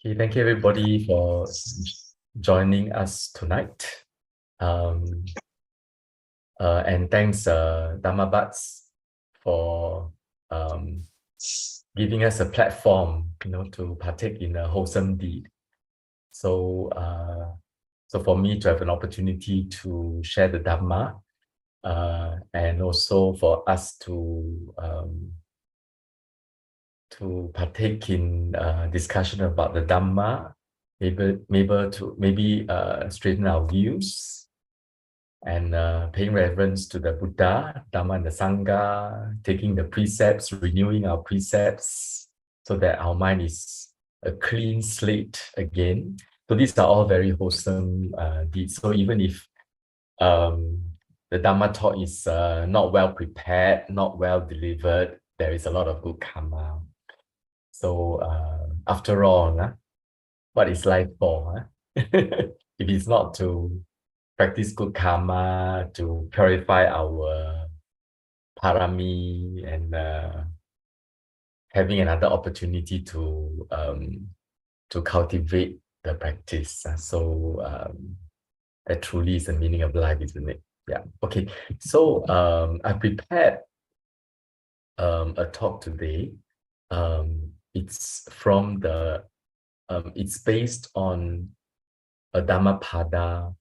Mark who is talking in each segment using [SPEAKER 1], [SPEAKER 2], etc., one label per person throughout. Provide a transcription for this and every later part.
[SPEAKER 1] Okay, thank you everybody for joining us tonight. And thanks Dhamma Buds for giving us a platform, to partake in a wholesome deed. So, so for me to have an opportunity to share the Dhamma, and also for us to partake in discussion about the Dhamma, maybe straighten our views and paying reverence to the Buddha, Dhamma, and the Sangha, taking the precepts, renewing our precepts, so that our mind is a clean slate again. So these are all very wholesome deeds. So even if the Dhamma talk is not well prepared, not well delivered, there is a lot of good karma. So after all, what is life for? If it's not to practice good karma, to purify our parami, and having another opportunity to cultivate the practice. So that truly is the meaning of life, isn't it? Yeah. Okay. So I prepared a talk today. It's from the it's based on a Dhammapada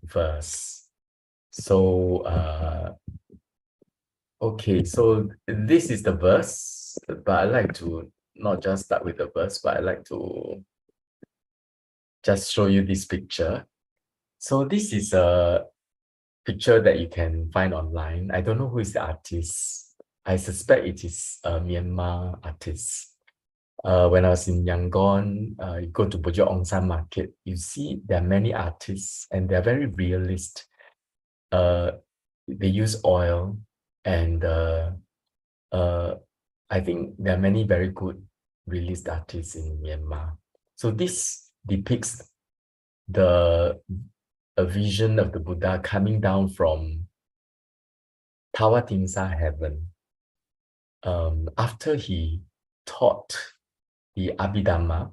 [SPEAKER 1] verse. So okay, so this is the verse, but I like to not just start with the verse, but I like to just show you this picture. So this is a picture that you can find online. I don't know who is the artist. I suspect it is a Myanmar artist. When I was in Yangon, you go to Bukit Ongsan Market, you see there are many artists and they're very realist. They use oil, and I think there are many very good realist artists in Myanmar. So this depicts a vision of the Buddha coming down from Tawatingsa heaven, after he taught the Abhidhamma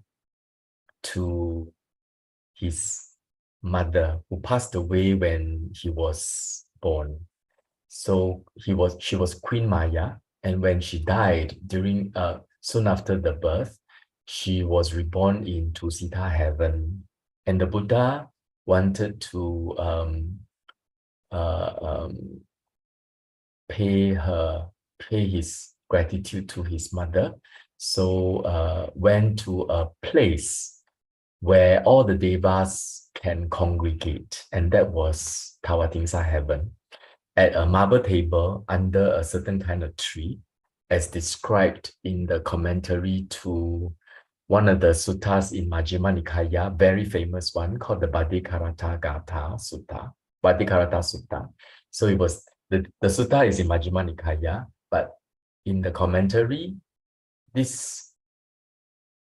[SPEAKER 1] to his mother, who passed away when he was born. So she was Queen Maya, and when she died during soon after the birth, she was reborn into Sita heaven, and the Buddha wanted to pay his gratitude to his mother. So went to a place where all the devas can congregate, and that was Tawatingsa heaven, at a marble table under a certain kind of tree, as described in the commentary to one of the suttas in Majjhima Nikaya, very famous one called the Bhaddikarata Gatha Sutta, Bhaddikarata Sutta. So it was the sutta is in Majjhima Nikaya, but in the commentary,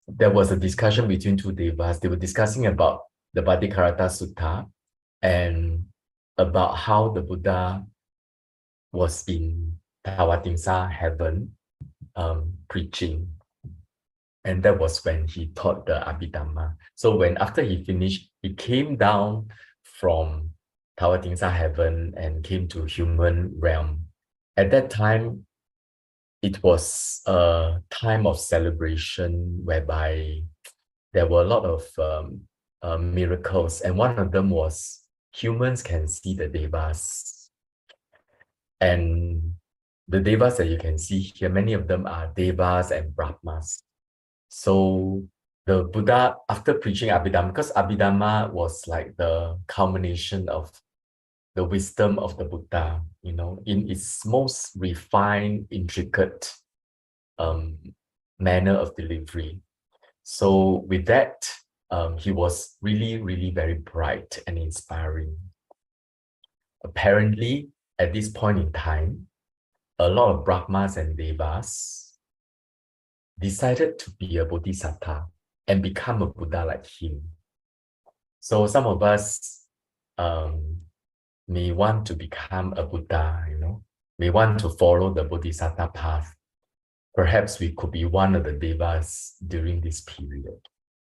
[SPEAKER 1] there was a discussion between two devas. They were discussing about the Bhaddikarata Sutta and about how the Buddha was in Tawatingsa heaven preaching. And that was when he taught the Abhidhamma. So after he finished, he came down from Tawatingsa heaven and came to human realm. At that time, it was a time of celebration whereby there were a lot of miracles, and one of them was humans can see the devas. And the devas that you can see here, many of them are devas and brahmas. So the Buddha, after preaching Abhidhamma, because Abhidhamma was like the culmination of the wisdom of the Buddha, in its most refined, intricate manner of delivery. So with that, he was really, really very bright and inspiring. Apparently, at this point in time, a lot of Brahmas and Devas decided to be a Bodhisattva and become a Buddha like him. So some of us may want to become a Buddha, may want to follow the Bodhisattva path. Perhaps we could be one of the Devas during this period.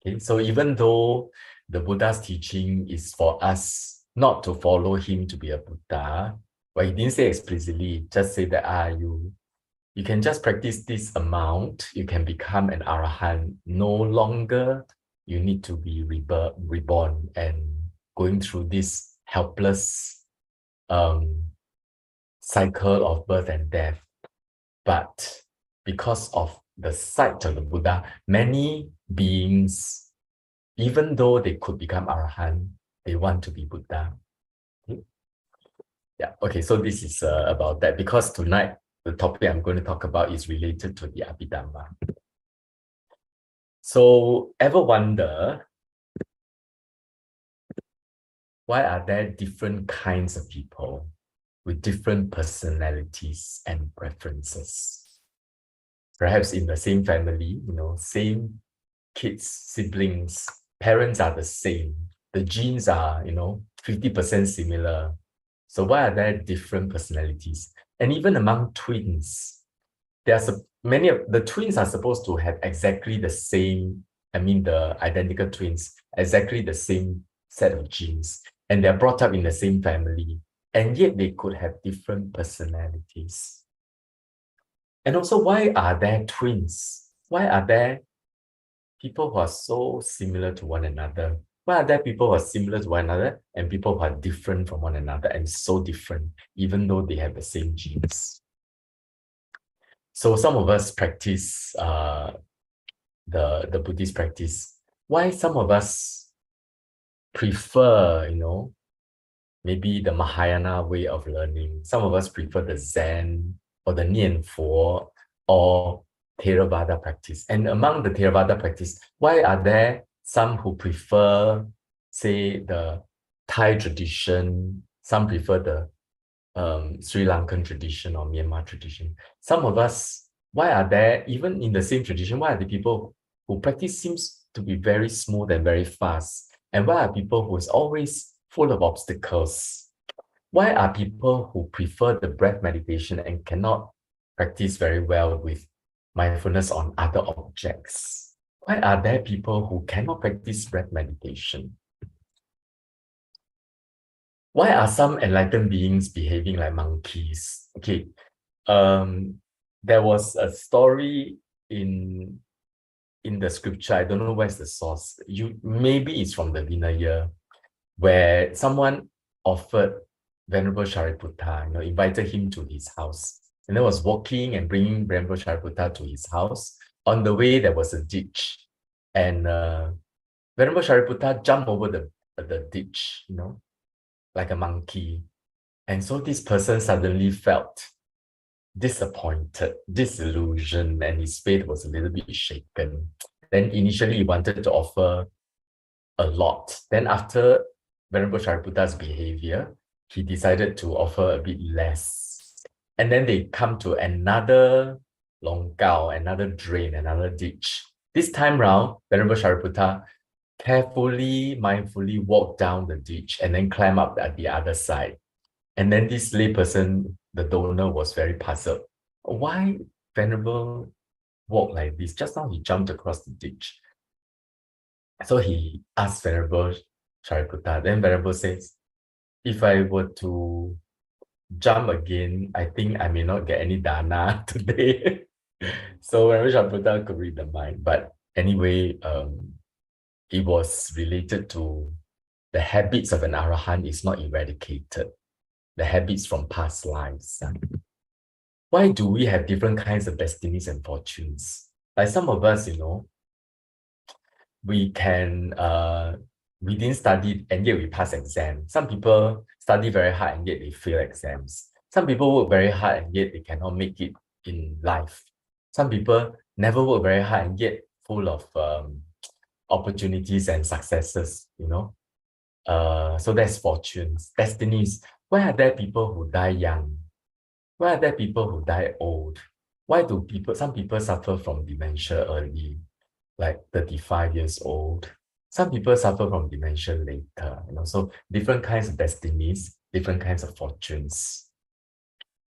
[SPEAKER 1] Okay, so even though the Buddha's teaching is for us not to follow him to be a Buddha, but he didn't say explicitly, just say that you can just practice this amount, you can become an arahant. No longer you need to be reborn and going through this helpless cycle of birth and death. But because of the sight of the Buddha, many beings, even though they could become arahant, they want to be Buddha. Okay? Yeah, okay, so this is about that, because tonight the topic I'm going to talk about is related to the Abhidhamma. So, ever wonder why are there different kinds of people with different personalities and preferences? Perhaps in the same family, same kids, siblings, parents are the same. The genes are, 50% similar. So why are there different personalities? And even among twins, many of the twins are supposed to have exactly the same, the identical twins, exactly the same set of genes, and they're brought up in the same family, and yet they could have different personalities. And also, why are there twins? Why are there people who are so similar to one another? Why are there people who are similar to one another and people who are different from one another and so different, even though they have the same genes? So some of us practice the Buddhist practice. Why some of us prefer, maybe the Mahayana way of learning. Some of us prefer the Zen or the Nianfo or Theravada practice. And among the Theravada practice, why are there some who prefer, say, the Thai tradition? Some prefer the Sri Lankan tradition or Myanmar tradition. Some of us, why are there, even in the same tradition, why are the people who practice seems to be very smooth and very fast? And why are people who is always full of obstacles? Why are people who prefer the breath meditation and cannot practice very well with mindfulness on other objects? Why are there people who cannot practice breath meditation? Why are some enlightened beings behaving like monkeys? Okay, there was a story in the scripture. I don't know where's the source. Maybe it's from the Vinaya, where someone offered Venerable Sariputta, invited him to his house, and then was walking and bringing Venerable Sariputta to his house. On the way, there was a ditch, and Venerable Sariputta jumped over the ditch, like a monkey. And so this person suddenly felt disappointed, disillusioned, and his faith was a little bit shaken. Then initially he wanted to offer a lot. Then after Venerable Shariputta's behavior, he decided to offer a bit less. And then they come to another longkao, another drain, another ditch. This time round, Venerable Sariputta carefully, mindfully walked down the ditch and then climb up at the other side. And then this layperson, the donor, was very puzzled. Why Venerable walk like this? Just now he jumped across the ditch. So he asked Venerable Sariputta. Then Venerable says, if I were to jump again, I think I may not get any dana today. So Venerable Sariputta could read the mind. But anyway, it was related to the habits of an arahant is not eradicated. The habits from past lives. Why do we have different kinds of destinies and fortunes? Like some of us, we didn't study and yet we pass exams. Some people study very hard and yet they fail exams. Some people work very hard and yet they cannot make it in life. Some people never work very hard and yet full of opportunities and successes, So that's fortunes, destinies. Why are there people who die young? Why are there people who die old? Why do some people suffer from dementia early, like 35 years old? Some people suffer from dementia later, So different kinds of destinies, different kinds of fortunes.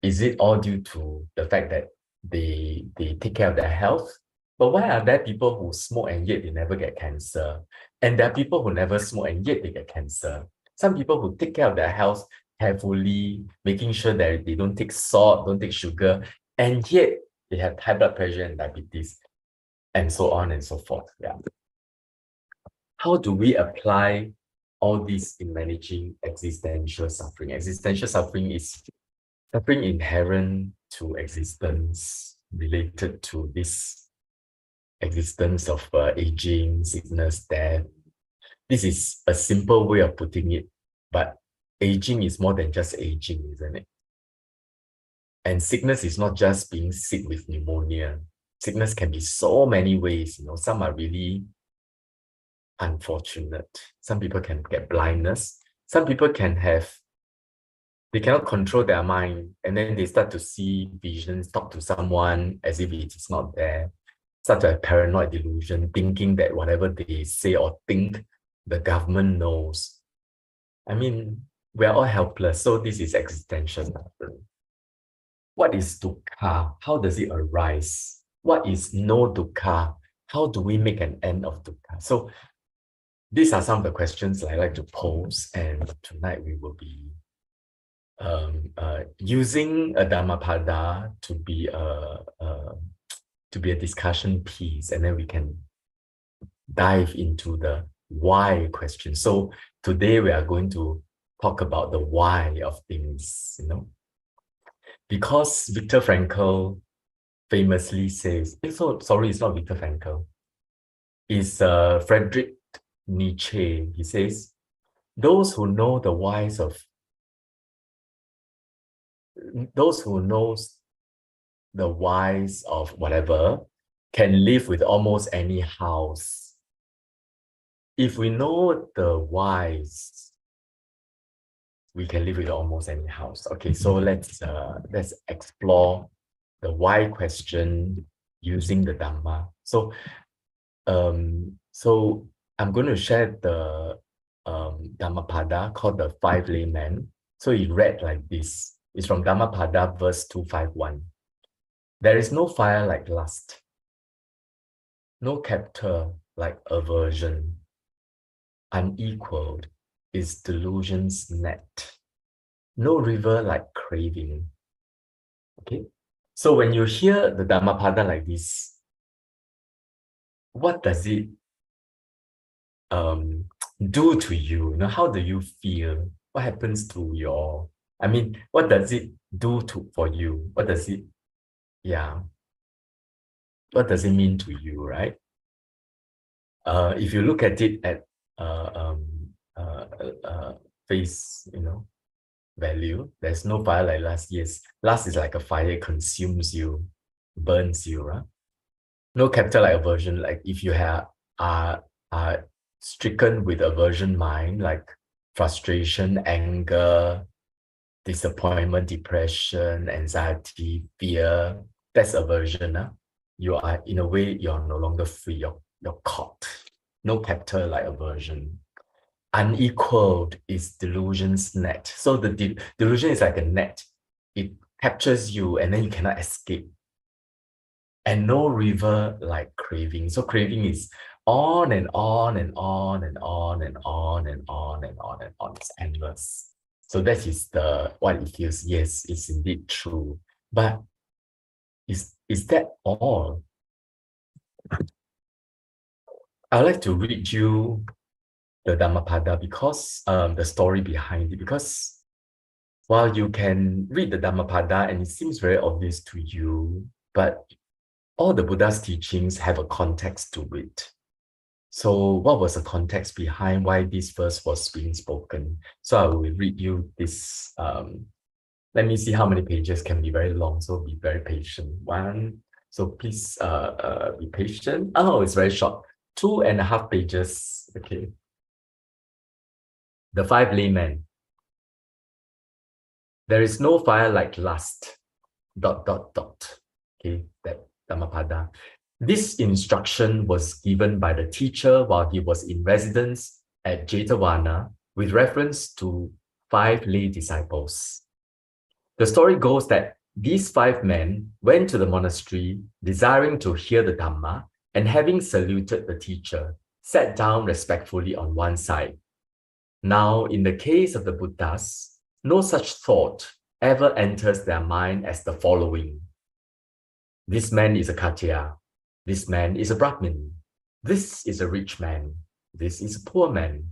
[SPEAKER 1] Is it all due to the fact that they take care of their health? But why are there people who smoke and yet they never get cancer? And there are people who never smoke and yet they get cancer. Some people who take care of their health carefully, making sure that they don't take salt, don't take sugar, and yet they have high blood pressure and diabetes, and so on and so forth. Yeah. How do we apply all this in managing existential suffering? Existential suffering is suffering inherent to existence, related to this existence of aging, sickness, death. This is a simple way of putting it, but aging is more than just aging, isn't it? And sickness is not just being sick with pneumonia. Sickness can be so many ways. Some are really unfortunate. Some people can get blindness. Some people they cannot control their mind, and then they start to see visions, talk to someone as if it is not there. Start to have paranoid delusion, thinking that whatever they say or think, the government knows. I mean, we're all helpless, so this is existential suffering. What is dukkha? How does it arise? What is no dukkha? How do we make an end of dukkha? So these are some of the questions I like to pose, and tonight we will be using a Dhammapada to be a discussion piece, and then we can dive into the why question. So today we are going to talk about the why of things, because Viktor Frankl famously says, sorry, it's not Viktor Frankl, it's Friedrich Nietzsche. He says, those who knows the whys of whatever can live with almost any house. If we know the whys, we can live with almost any house. Okay, so let's explore the why question using the Dhamma. So I'm going to share the Dhammapada called the Five Laymen. So it read like this. It's from Dhammapada verse 251. There is no fire like lust, no captor like aversion. Unequaled is delusion's net, no river like craving. Okay, so when you hear the Dhammapada like this, what does it do to you? How do you feel? What happens to your, what does it do for you? What does it mean to you, right? If you look at it at face, value, there's no fire like lust. Yes, lust is like a fire, it consumes you, burns you, right? No capital like aversion, like if you are stricken with aversion mind, like frustration, anger, disappointment, depression, anxiety, fear, that's aversion. You are, in a way, you're no longer free, you're caught. No capital like aversion. Unequaled is delusion's net. So the delusion is like a net. It captures you and then you cannot escape. And no river like craving. So craving is on and on and on and on and on and on and on and on. It's endless. So that is what it feels. Yes, it's indeed true. But is that all? I'd like to read you the Dhammapada because the story behind it. Because while you can read the Dhammapada and it seems very obvious to you, but all the Buddha's teachings have a context to it. So what was the context behind why this verse was being spoken? So I will read you this. Let me see how many pages, can be very long, so be very patient. So please be patient. Oh, it's very short. 2.5 pages. Okay. The Five Laymen. There is no fire like lust. ... Okay, that Dhammapada. This instruction was given by the teacher while he was in residence at Jetavana with reference to 5 lay disciples. The story goes that these 5 men went to the monastery, desiring to hear the Dhamma, and having saluted the teacher, sat down respectfully on one side. Now, in the case of the Buddhas, no such thought ever enters their mind as the following. This man is a Khattiya. This man is a Brahmin. This is a rich man. This is a poor man.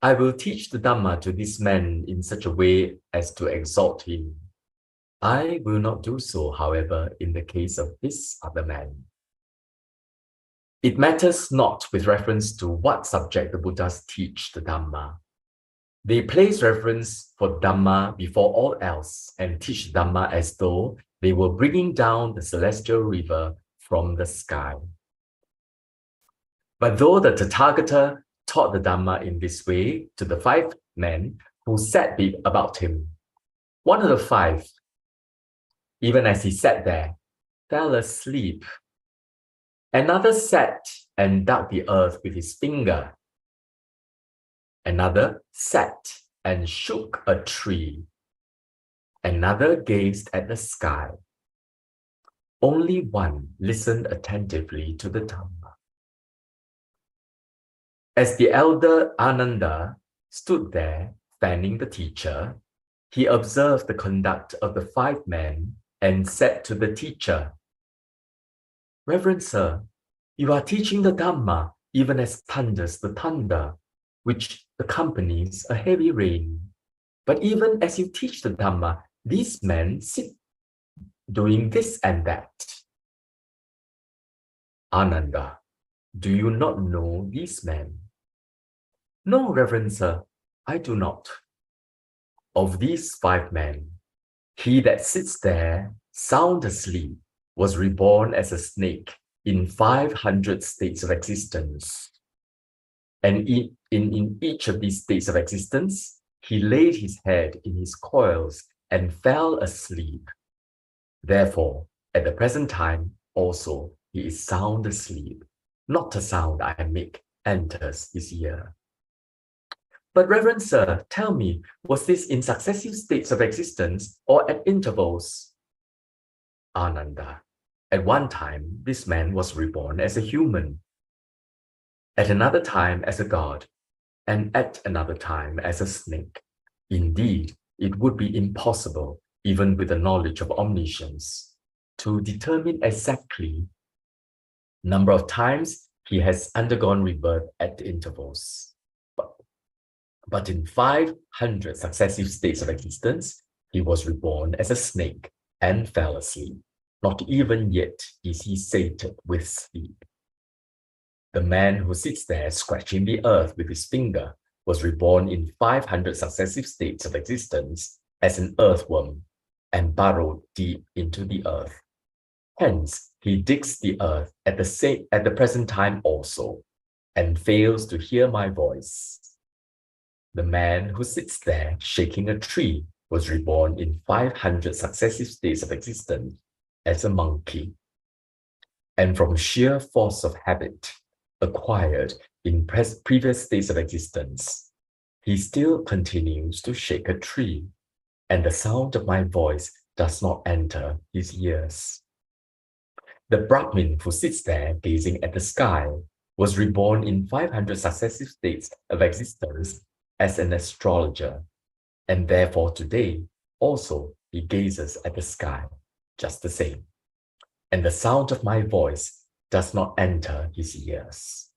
[SPEAKER 1] I will teach the Dhamma to this man in such a way as to exalt him. I will not do so, however, in the case of this other man. It matters not with reference to what subject the Buddhas teach the Dhamma. They place reverence for Dhamma before all else and teach Dhamma as though they were bringing down the celestial river from the sky. But though the Tathagata taught the Dhamma in this way to the 5 men who sat about him, one of the 5, even as he sat there, fell asleep. Another sat and dug the earth with his finger. Another sat and shook a tree. Another gazed at the sky. Only one listened attentively to the Dhamma. As the elder Ananda stood there fanning the teacher, he observed the conduct of the 5 men and said to the teacher, Reverend Sir, you are teaching the Dhamma even as thunders the thunder, which accompanies a heavy rain. But even as you teach the Dhamma, these men sit doing this and that. Ananda, do you not know these men? No, Reverend Sir, I do not. Of these 5 men, he that sits there, sound asleep, was reborn as a snake in 500 states of existence. And in each of these states of existence, he laid his head in his coils and fell asleep. Therefore, at the present time also, he is sound asleep. Not a sound I make enters his ear. But Reverend Sir, tell me, was this in successive states of existence or at intervals? Ananda, at one time, this man was reborn as a human, at another time as a god, and at another time as a snake. Indeed, it would be impossible, even with the knowledge of omniscience, to determine exactly the number of times he has undergone rebirth at intervals. But in 500 successive states of existence, he was reborn as a snake and fell asleep. Not even yet is he sated with sleep. The man who sits there scratching the earth with his finger was reborn in 500 successive states of existence as an earthworm and burrowed deep into the earth. Hence, he digs the earth at the present time also, and fails to hear my voice. The man who sits there shaking a tree was reborn in 500 successive states of existence as a monkey, and from sheer force of habit acquired in previous states of existence, he still continues to shake a tree, and the sound of my voice does not enter his ears. The Brahmin who sits there gazing at the sky was reborn in 500 successive states of existence as an astrologer, and therefore today also he gazes at the sky just the same, and the sound of my voice does not enter his ears.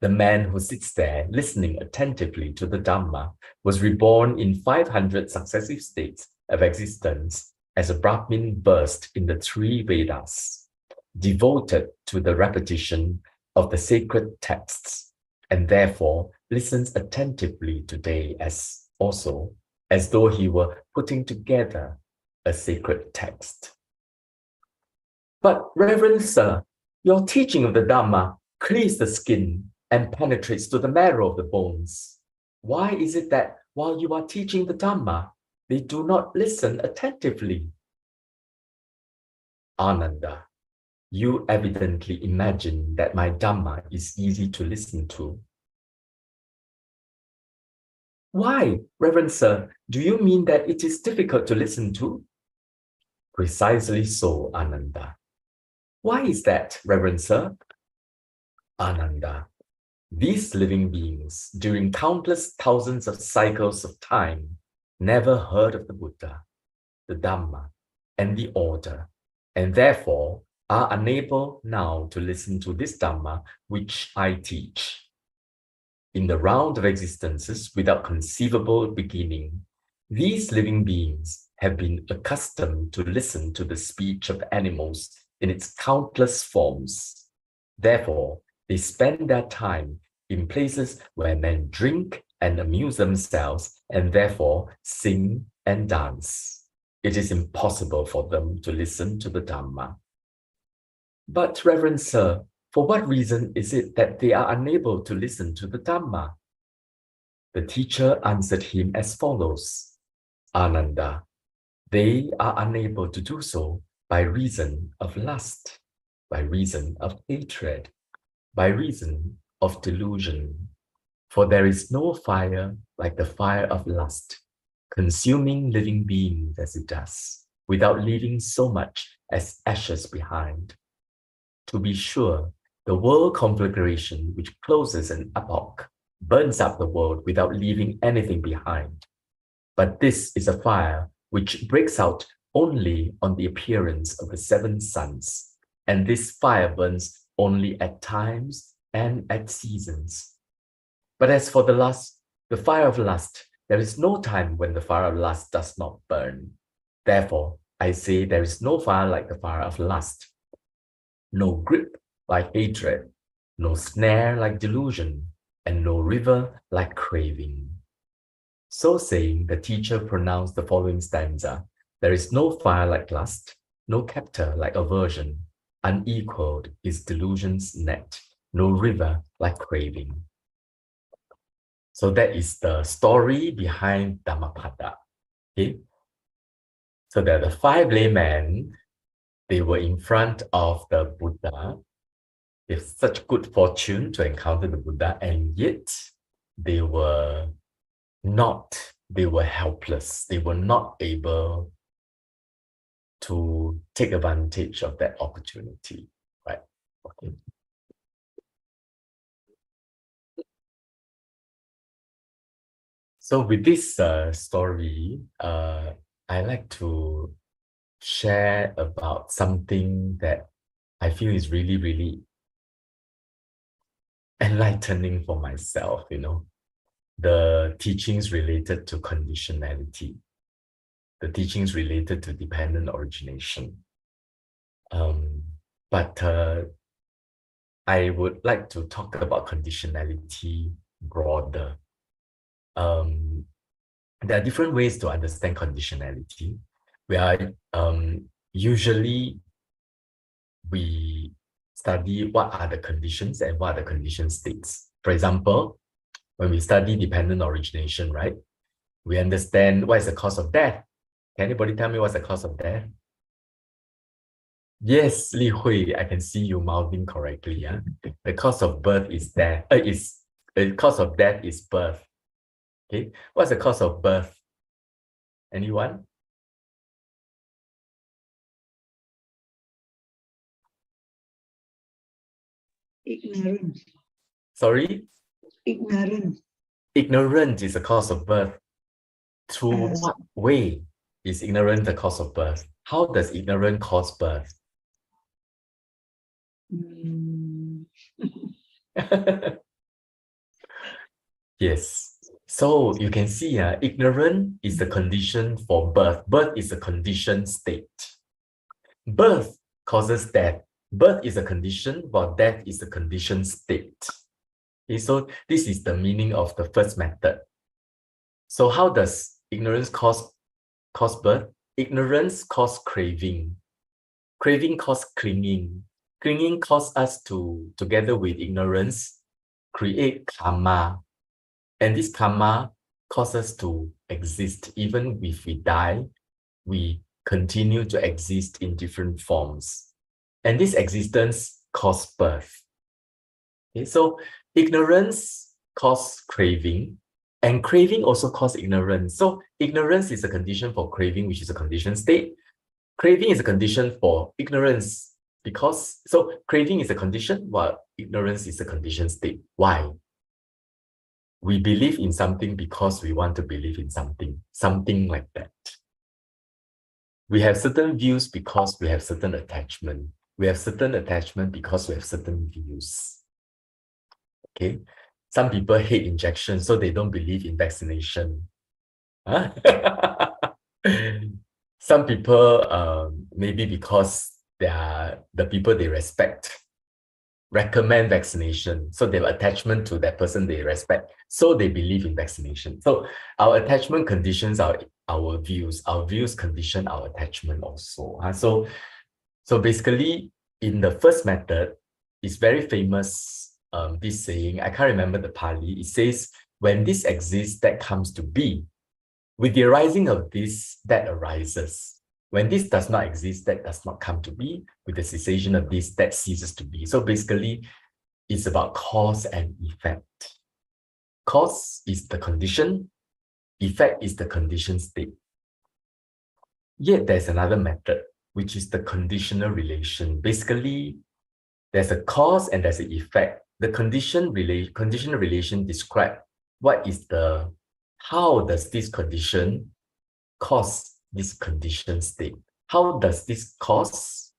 [SPEAKER 1] The man who sits there listening attentively to the Dhamma was reborn in 500 successive states of existence as a Brahmin versed in the 3 Vedas, devoted to the repetition of the sacred texts, and therefore listens attentively today as though he were putting together a sacred text. But Reverend Sir, your teaching of the Dhamma clears the skin and penetrates to the marrow of the bones. Why is it that while you are teaching the Dhamma, they do not listen attentively? Ananda, you evidently imagine that my Dhamma is easy to listen to. Why, Reverend Sir, do you mean that it is difficult to listen to? Precisely so, Ananda. Why is that, Reverend Sir? Ananda, these living beings, during countless thousands of cycles of time, never heard of the Buddha, the Dhamma, and the order, and therefore are unable now to listen to this Dhamma which I teach. In the round of existences without conceivable beginning, these living beings have been accustomed to listen to the speech of animals in its countless forms. Therefore, they spend their time in places where men drink and amuse themselves, and therefore sing and dance. It is impossible for them to listen to the Dhamma. But, Reverend Sir, for what reason is it that they are unable to listen to the Dhamma? The teacher answered him as follows. Ananda, they are unable to do so by reason of lust, by reason of hatred, by reason of delusion. For there is no fire like the fire of lust, consuming living beings as it does, without leaving so much as ashes behind. To be sure, the world conflagration which closes an epoch burns up the world without leaving anything behind. But this is a fire which breaks out only on the appearance of the 7 suns, and this fire burns only at times and at seasons. But as for the fire of lust, there is no time when the fire of lust does not burn. Therefore, I say there is no fire like the fire of lust, no grip like hatred, no snare like delusion, and no river like craving. So saying, the teacher pronounced the following stanza. There is no fire like lust, no captor like aversion. Unequaled is delusion's net, no river like craving. So that is the story behind Dhammapada. Okay? So there are the 5 laymen. They were in front of the Buddha. They have such good fortune to encounter the Buddha, and yet they were helpless. They were not able to take advantage of that opportunity, right? Okay. So with this story, I like to share about something that I feel is really, really enlightening for myself, the teachings related to conditionality, the teachings related to dependent origination. But I would like to talk about conditionality broader. There are different ways to understand conditionality. Usually we study what are the conditions and what are the condition states. For example, when we study dependent origination, right? We understand what is the cause of death. Can anybody tell me what's the cause of death? Yes, Li Hui, I can see you mouthing correctly. Yeah? The cause of birth is death. The cause of death is birth. Okay, what's the cause of birth? Anyone?
[SPEAKER 2] Ignorance.
[SPEAKER 1] Sorry?
[SPEAKER 2] Ignorance.
[SPEAKER 1] Ignorance is the cause of birth. Through what way is ignorance the cause of birth? How does ignorance cause birth? Yes. So you can see ignorance is the condition for birth. Birth is a condition state. Birth causes death. Birth is a condition, while death is a condition state. Okay, so this is the meaning of the first method. So how does ignorance cause birth? Ignorance causes craving. Craving causes clinging. Clinging causes us to, together with ignorance, create karma. And this karma causes us to exist. Even if we die, we continue to exist in different forms. And this existence causes birth. Okay, so ignorance causes craving, and craving also causes ignorance. So ignorance is a condition for craving, which is a conditioned state. craving is a condition for ignorance because, so craving is a condition while ignorance is a conditioned state. Why? We believe in something because we want to believe in something like that. We have certain views because we have certain attachment. We have certain attachment because we have certain views. Okay? Some people hate injection, so they don't believe in vaccination. Huh? Some people, maybe because they are the people they respect, recommend vaccination. So they have attachment to that person they respect. So they believe in vaccination. So our attachment conditions our views. Our views condition our attachment also. So basically, in the first method, it's very famous, this saying, I can't remember the Pali. It says, when this exists, that comes to be. With the arising of this, that arises. When this does not exist, that does not come to be. With the cessation of this, that ceases to be. So basically, it's about cause and effect. Cause is the condition, effect is the conditioned state. Yet there's another method, which is the conditional relation. Basically, there's a cause and there's an effect. The conditional relation describe how does this condition cause this conditioned state? How does this cause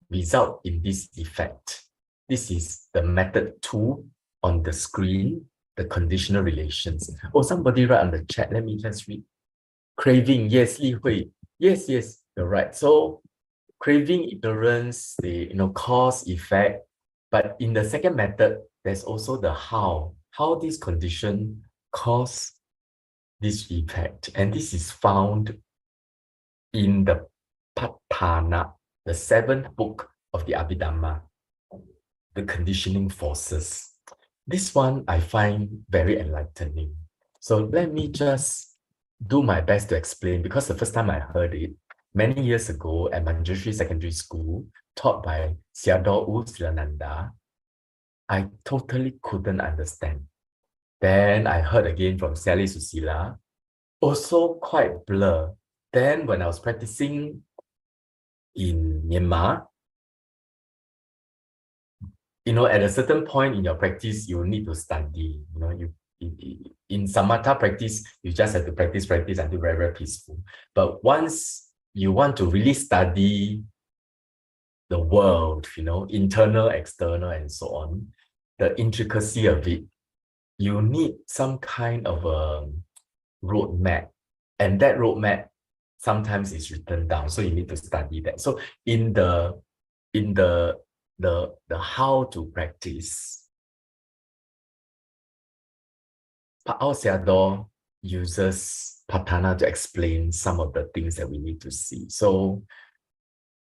[SPEAKER 1] result in this effect? This is the method 2 on the screen, the conditional relations. Oh, somebody write on the chat. Let me just read. Craving, yes, Li Hui. Yes, you're right. So craving, ignorance, cause, effect. But in the second method, there's also the how this condition cause this effect. And this is found in the Patthana, the 7th book of the Abhidhamma, the conditioning forces. This one I find very enlightening. So let me just do my best to explain, because the first time I heard it, many years ago at Manjushri Secondary School, taught by Sayadaw Silananda, I totally couldn't understand. Then I heard again from Sayalay Susila, also quite blur. Then when I was practicing in Myanmar, at a certain point in your practice, you need to study. In samatha practice, you just have to practice until very, very peaceful. But once you want to really study the world, internal, external, and so on, the intricacy of it, you need some kind of a roadmap. And that roadmap sometimes is written down. So you need to study that. So in the how to practice, Pa Auk Sayadaw uses Patthana to explain some of the things that we need to see. So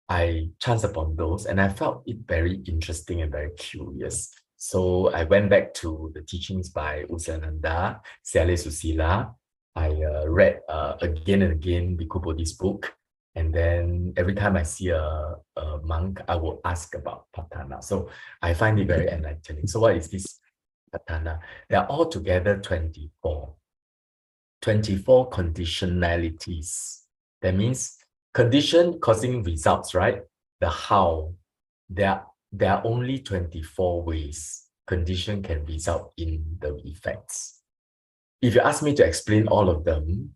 [SPEAKER 1] I chanced upon those and I felt it very interesting and very curious. So I went back to the teachings by Usananda, Sayalay Susila. I read again and again Bhikkhu Bodhi's book. And then every time I see a monk, I will ask about Patthana. So I find it very enlightening. So what is this Patthana? There are altogether 24 conditionalities. That means condition causing results, right? The how. There are only 24 ways condition can result in the effects. If you ask me to explain all of them,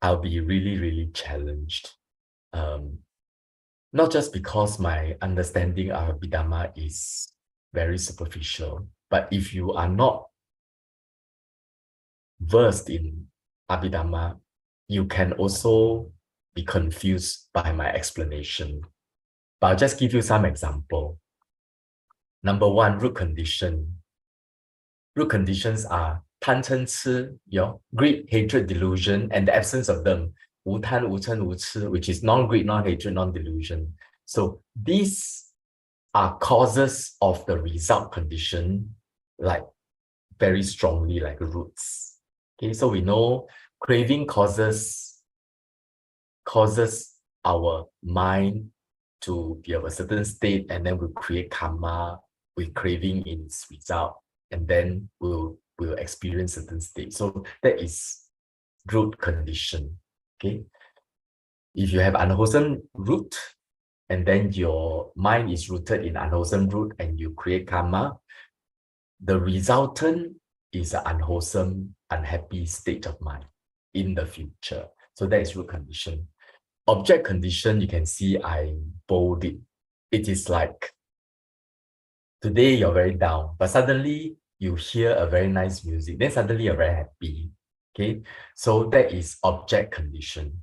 [SPEAKER 1] I'll be really, really challenged. Not just because my understanding of Abhidhamma is very superficial, but if you are not versed in Abhidhamma, you can also be confused by my explanation. But I'll just give you some example. Number 1, root condition. Root conditions are 贪嗔痴, greed, hatred, delusion, and the absence of them. 无贪, 无嗔, 无痴, which is non-greed, non-hatred, non-delusion. So these are causes of the result condition, like very strongly, like roots. Okay, so we know craving causes our mind to be of a certain state, and then we'll create karma with craving in its result, and then we'll experience certain state. So that is root condition. Okay. if you have unwholesome root, and then your mind is rooted in unwholesome root and you create karma, the resultant is an unwholesome, unhappy state of mind in the future. So that is root condition. Object condition, you can see I bold it. It is like, today you're very down, but suddenly you hear a very nice music, then suddenly you're very happy. Okay, so that is object condition.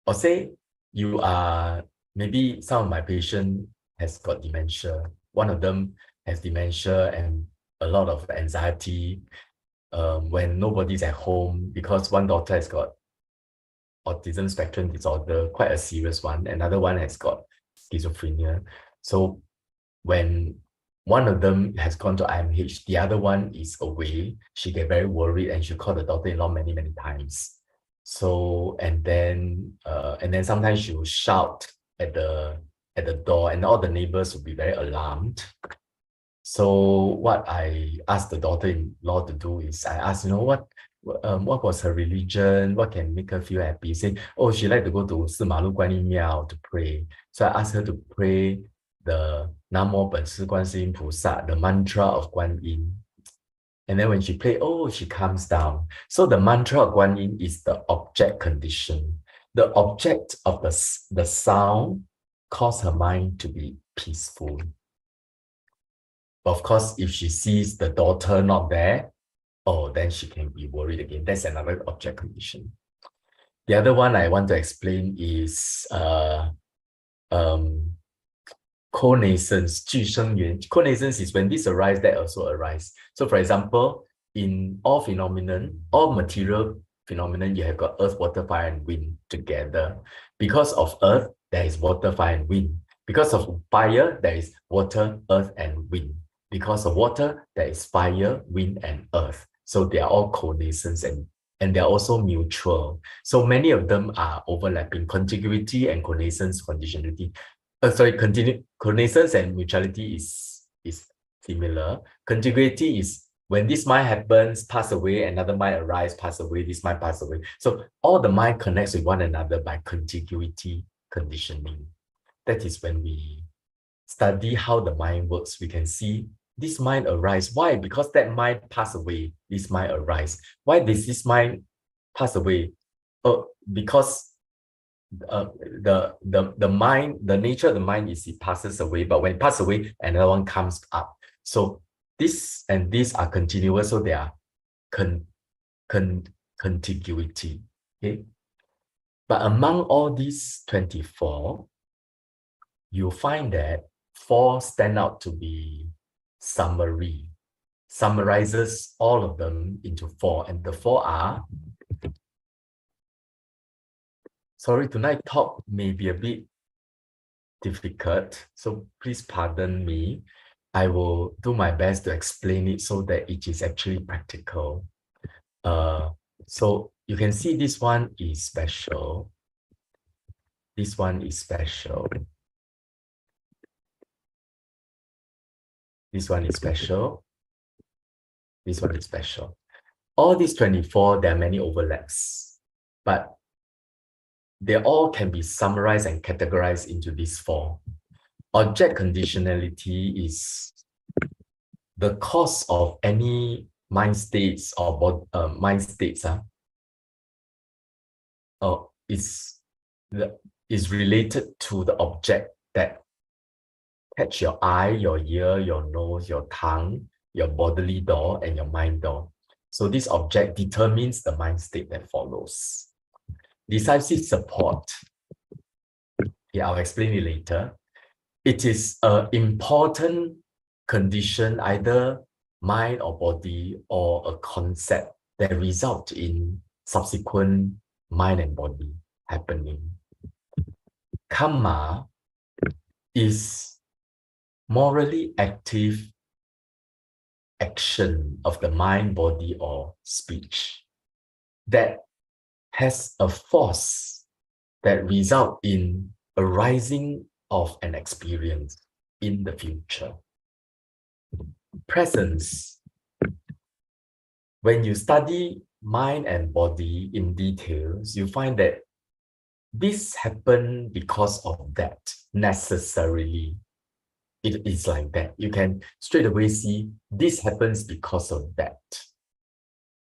[SPEAKER 1] Or say you are, maybe some of my patient has got dementia. One of them has dementia and a lot of anxiety when nobody's at home, because one daughter has got autism spectrum disorder, quite a serious one. Another one has got schizophrenia. So when one of them has gone to IMH, the other one is away, she get very worried and she called the daughter-in-law many, many times. So, and then sometimes she will shout at the door and all the neighbors will be very alarmed. So what I asked the daughter-in-law to do is I asked, what was her religion? What can make her feel happy? Say, oh, she like to go to Simalu Guan Yin Miao to pray. So I asked her to pray the Namo本师观世音菩萨, the mantra of Guan Yin. And then when she played, oh, she calms down. So the mantra of Guan Yin is the object condition. The object of the sound cause her mind to be peaceful. Of course, if she sees the daughter not there, oh, then she can be worried again. That's another object condition. The other one I want to explain is connaissance, 具生缘. Connaissance is when this arises, that also arises. So for example, in all phenomenon, all material phenomenon, you have got earth, water, fire, and wind together. Because of earth, there is water, fire, and wind. Because of fire, there is water, earth, and wind. Because of water, there is fire, wind, and earth. So they are all connaissance and they are also mutual. So many of them are overlapping. Contiguity and connaissance, conditionality. Connaissance and mutuality is similar. Contiguity is when this mind happens, pass away, another mind arise, pass away, this mind pass away. So all the mind connects with one another by contiguity conditioning. That is when we study how the mind works, we can see this mind arise. Why? Because that mind pass away, this mind arise. Why does this mind pass away? Because the mind, the nature of the mind is it passes away, but when it passes away, another one comes up. So this and this are continuous, so they are contiguity. Okay. But among all these 24, you find that 4 stand out to be summary, summarizes all of them into 4, and the 4 are, sorry, tonight talk may be a bit difficult, so please pardon me. I will do my best to explain it so that it is actually practical. So you can see this one is special. This one is special. This one is special. This one is special. All these 24, there are many overlaps, but they all can be summarized and categorized into these 4. Object conditionality is the cause of any mind states or mind states. Is related to the object that catch your eye, your ear, your nose, your tongue, your bodily door, and your mind door. So this object determines the mind state that follows. Decisive support. Yeah, I'll explain it later. It is an important condition, either mind or body, or a concept that result in subsequent mind and body happening. Karma is morally active action of the mind, body, or speech that has a force that result in arising of an experience in the future. Presence. When you study mind and body in details, you find that this happened because of that, necessarily. It is like that. You can straight away see this happens because of that,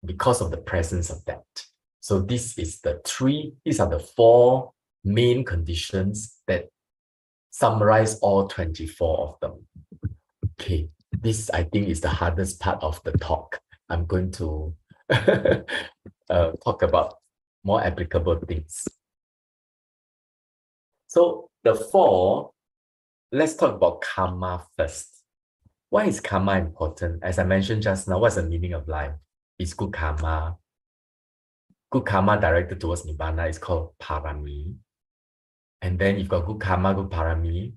[SPEAKER 1] because of the presence of that. So these are the four main conditions that summarize all 24 of them. Okay, this I think is the hardest part of the talk. I'm going to talk about more applicable things. So the four, let's talk about karma first. Why is karma important? As I mentioned just now, what's the meaning of life? It's good karma. Good karma directed towards Nibbana is called parami. And then you've got good karma, good parami,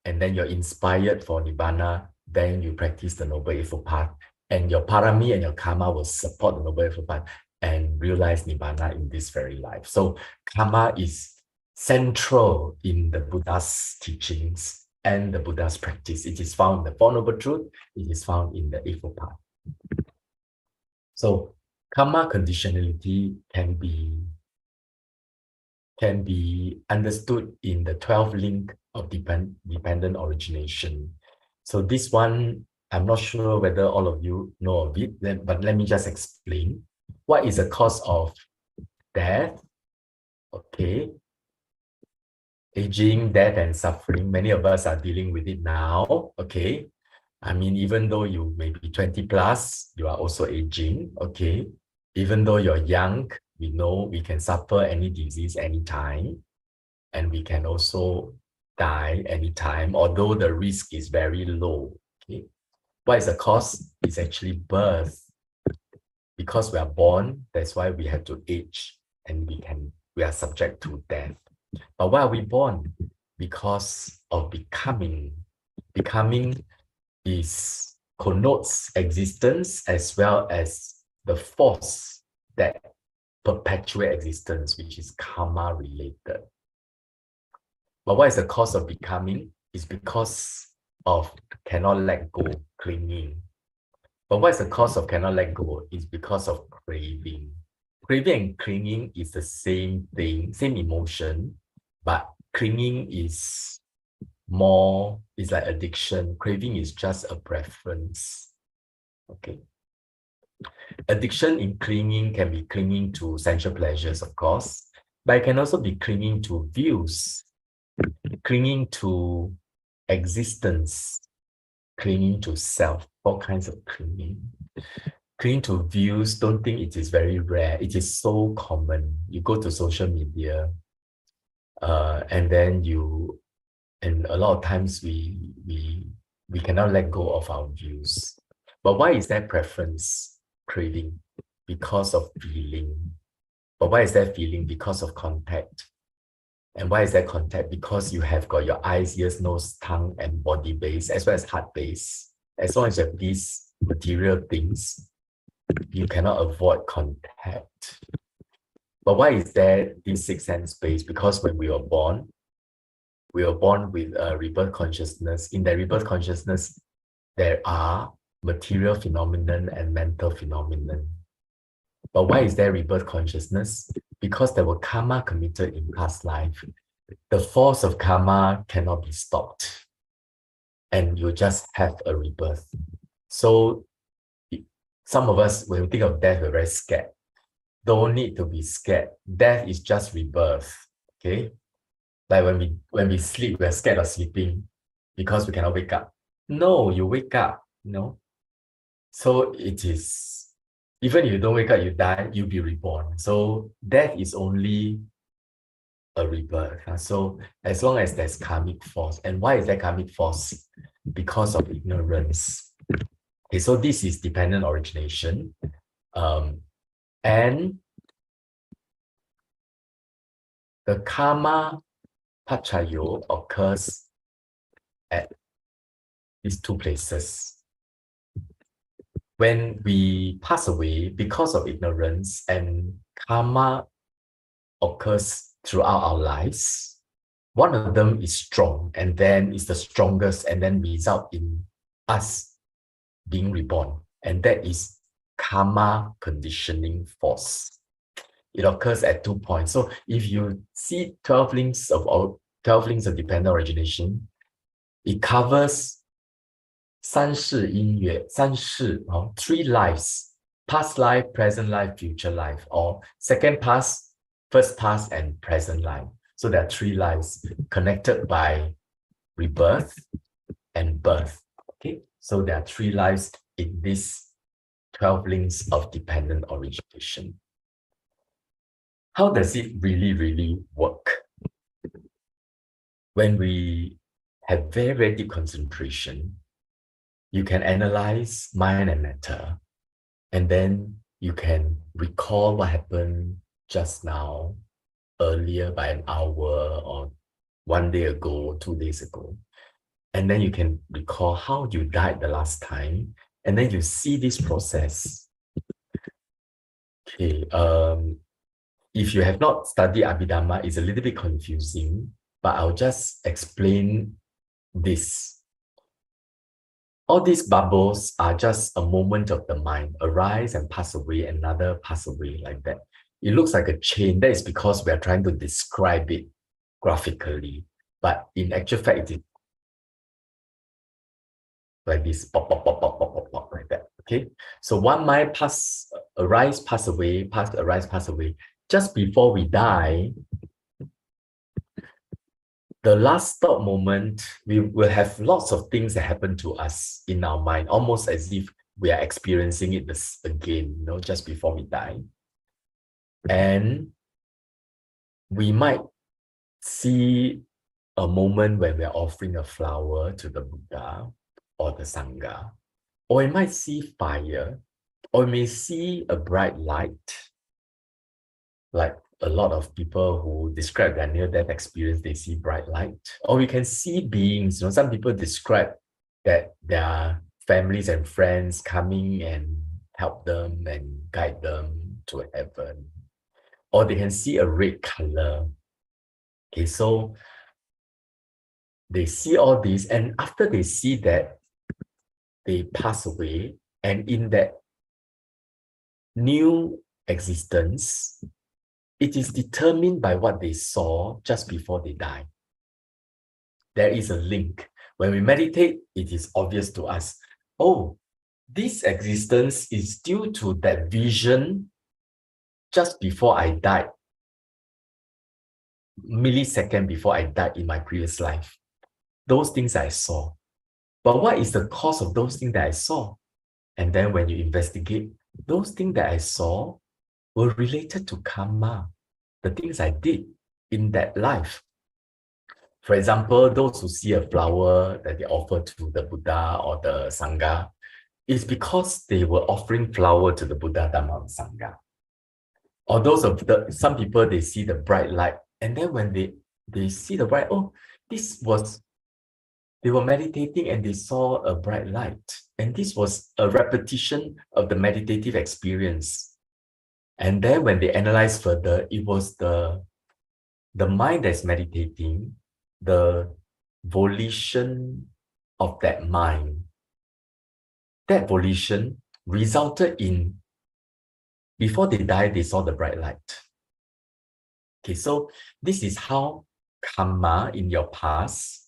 [SPEAKER 1] and then you're inspired for Nibbana, then you practice the Noble Eightfold Path, and your parami and your karma will support the Noble Eightfold Path and realize Nibbana in this very life. So karma is central in the Buddha's teachings and the Buddha's practice. It is found in the Four Noble Truths, it is found in the Eightfold Path. So karma conditionality can be understood in the 12 link of dependent origination. So this one, I'm not sure whether all of you know of it, but let me just explain. What is the cause of death? Okay. Aging, death, and suffering. Many of us are dealing with it now. Okay. I mean, even though you may be 20 plus, you are also aging. Okay. Even though you're young, we know we can suffer any disease anytime, and we can also die anytime, although the risk is very low. Okay. What is the cause? It's actually birth. Because we are born, that's why we have to age, and we are subject to death. But why are we born? Because of becoming. Becoming connotes existence as well as the force that perpetuate existence, which is karma related. But what is the cause of becoming? It's because of cannot let go, clinging. But what is the cause of cannot let go? It's because of craving. Craving and clinging is the same thing, same emotion, but clinging is more, it's like addiction. Craving is just a preference. Okay. Addiction in clinging can be clinging to sensual pleasures, of course, but it can also be clinging to views, clinging to existence, clinging to self, all kinds of clinging. Clinging to views, don't think it is very rare. It is so common. You go to social media, and then and a lot of times we cannot let go of our views. But why is that preference craving? Because of feeling. But why is that feeling? Because of contact. And why is that contact? Because you have got your eyes, ears, nose, tongue, and body base, as well as heart base. As long as you have these material things, you cannot avoid contact. But why is there this sixth sense base? Because when we were born with a rebirth consciousness. In that rebirth consciousness, there are material phenomenon and mental phenomenon. But why is there rebirth consciousness? Because there were karma committed in past life. The force of karma cannot be stopped, and you just have a rebirth. So some of us, when we think of death, we're very scared. Don't need to be scared. Death is just rebirth. Okay. Like when we sleep, we're scared of sleeping because we cannot wake up. No, you wake up, So it is, even if you don't wake up, you die, you'll be reborn. So death is only a rebirth. So as long as there's karmic force. And why is there karmic force? Because of ignorance. Okay, so this is dependent origination. And the karma pachayo occurs at these two places. When we pass away because of ignorance and karma occurs throughout our lives, one of them is strong and then is the strongest and then result in us being reborn. And that is karma conditioning force. It occurs at 2 points. So if you see 12 links of dependent origination, it covers 3 lives: past life, present life, future life, or second past, first past, and present life. So there are 3 lives connected by rebirth and birth. Okay, so there are 3 lives in this 12 links of dependent origination. How does it really work? When we have very deep concentration, you can analyze mind and matter, and then you can recall what happened just now, earlier by an hour, or 1 day ago, 2 days ago. And then you can recall how you died the last time, and then you see this process. Okay, if you have not studied Abhidhamma, it's a little bit confusing, but I'll just explain this. All these bubbles are just a moment of the mind, arise and pass away, another pass away, like that. It looks like a chain. That is because we are trying to describe it graphically, but in actual fact, it is like this, pop, pop, pop, pop, pop, pop, pop, like that. Okay, so one mind arise, pass away, arise, pass away. Just before we die, the last stop moment, we will have lots of things that happen to us in our mind, almost as if we are experiencing it again, just before we die. And we might see a moment when we're offering a flower to the Buddha or the Sangha, or we might see fire, or we may see a bright light, like a lot of people who describe their near-death experience, they see bright light. Or we can see beings. Some people describe that their families and friends coming and help them and guide them to heaven. Or they can see a red color. Okay, so they see all these, and after they see that, they pass away, and in that new existence, it is determined by what they saw just before they die. There is a link. When we meditate, it is obvious to us, oh, this existence is due to that vision just before I died, millisecond before I died in my previous life. Those things I saw. But what is the cause of those things that I saw? And then when you investigate, those things that I saw were related to karma, the things I did in that life. For example, those who see a flower that they offer to the Buddha or the Sangha, is because they were offering flower to the Buddha, Dhamma, and Sangha. Or those of some people, they see the bright light, and then when they see the bright, oh, they were meditating and they saw a bright light. And this was a repetition of the meditative experience. And then when they analyze further, it was the mind that's meditating, the volition of that mind. That volition resulted in, before they died, they saw the bright light. Okay, so this is how karma in your past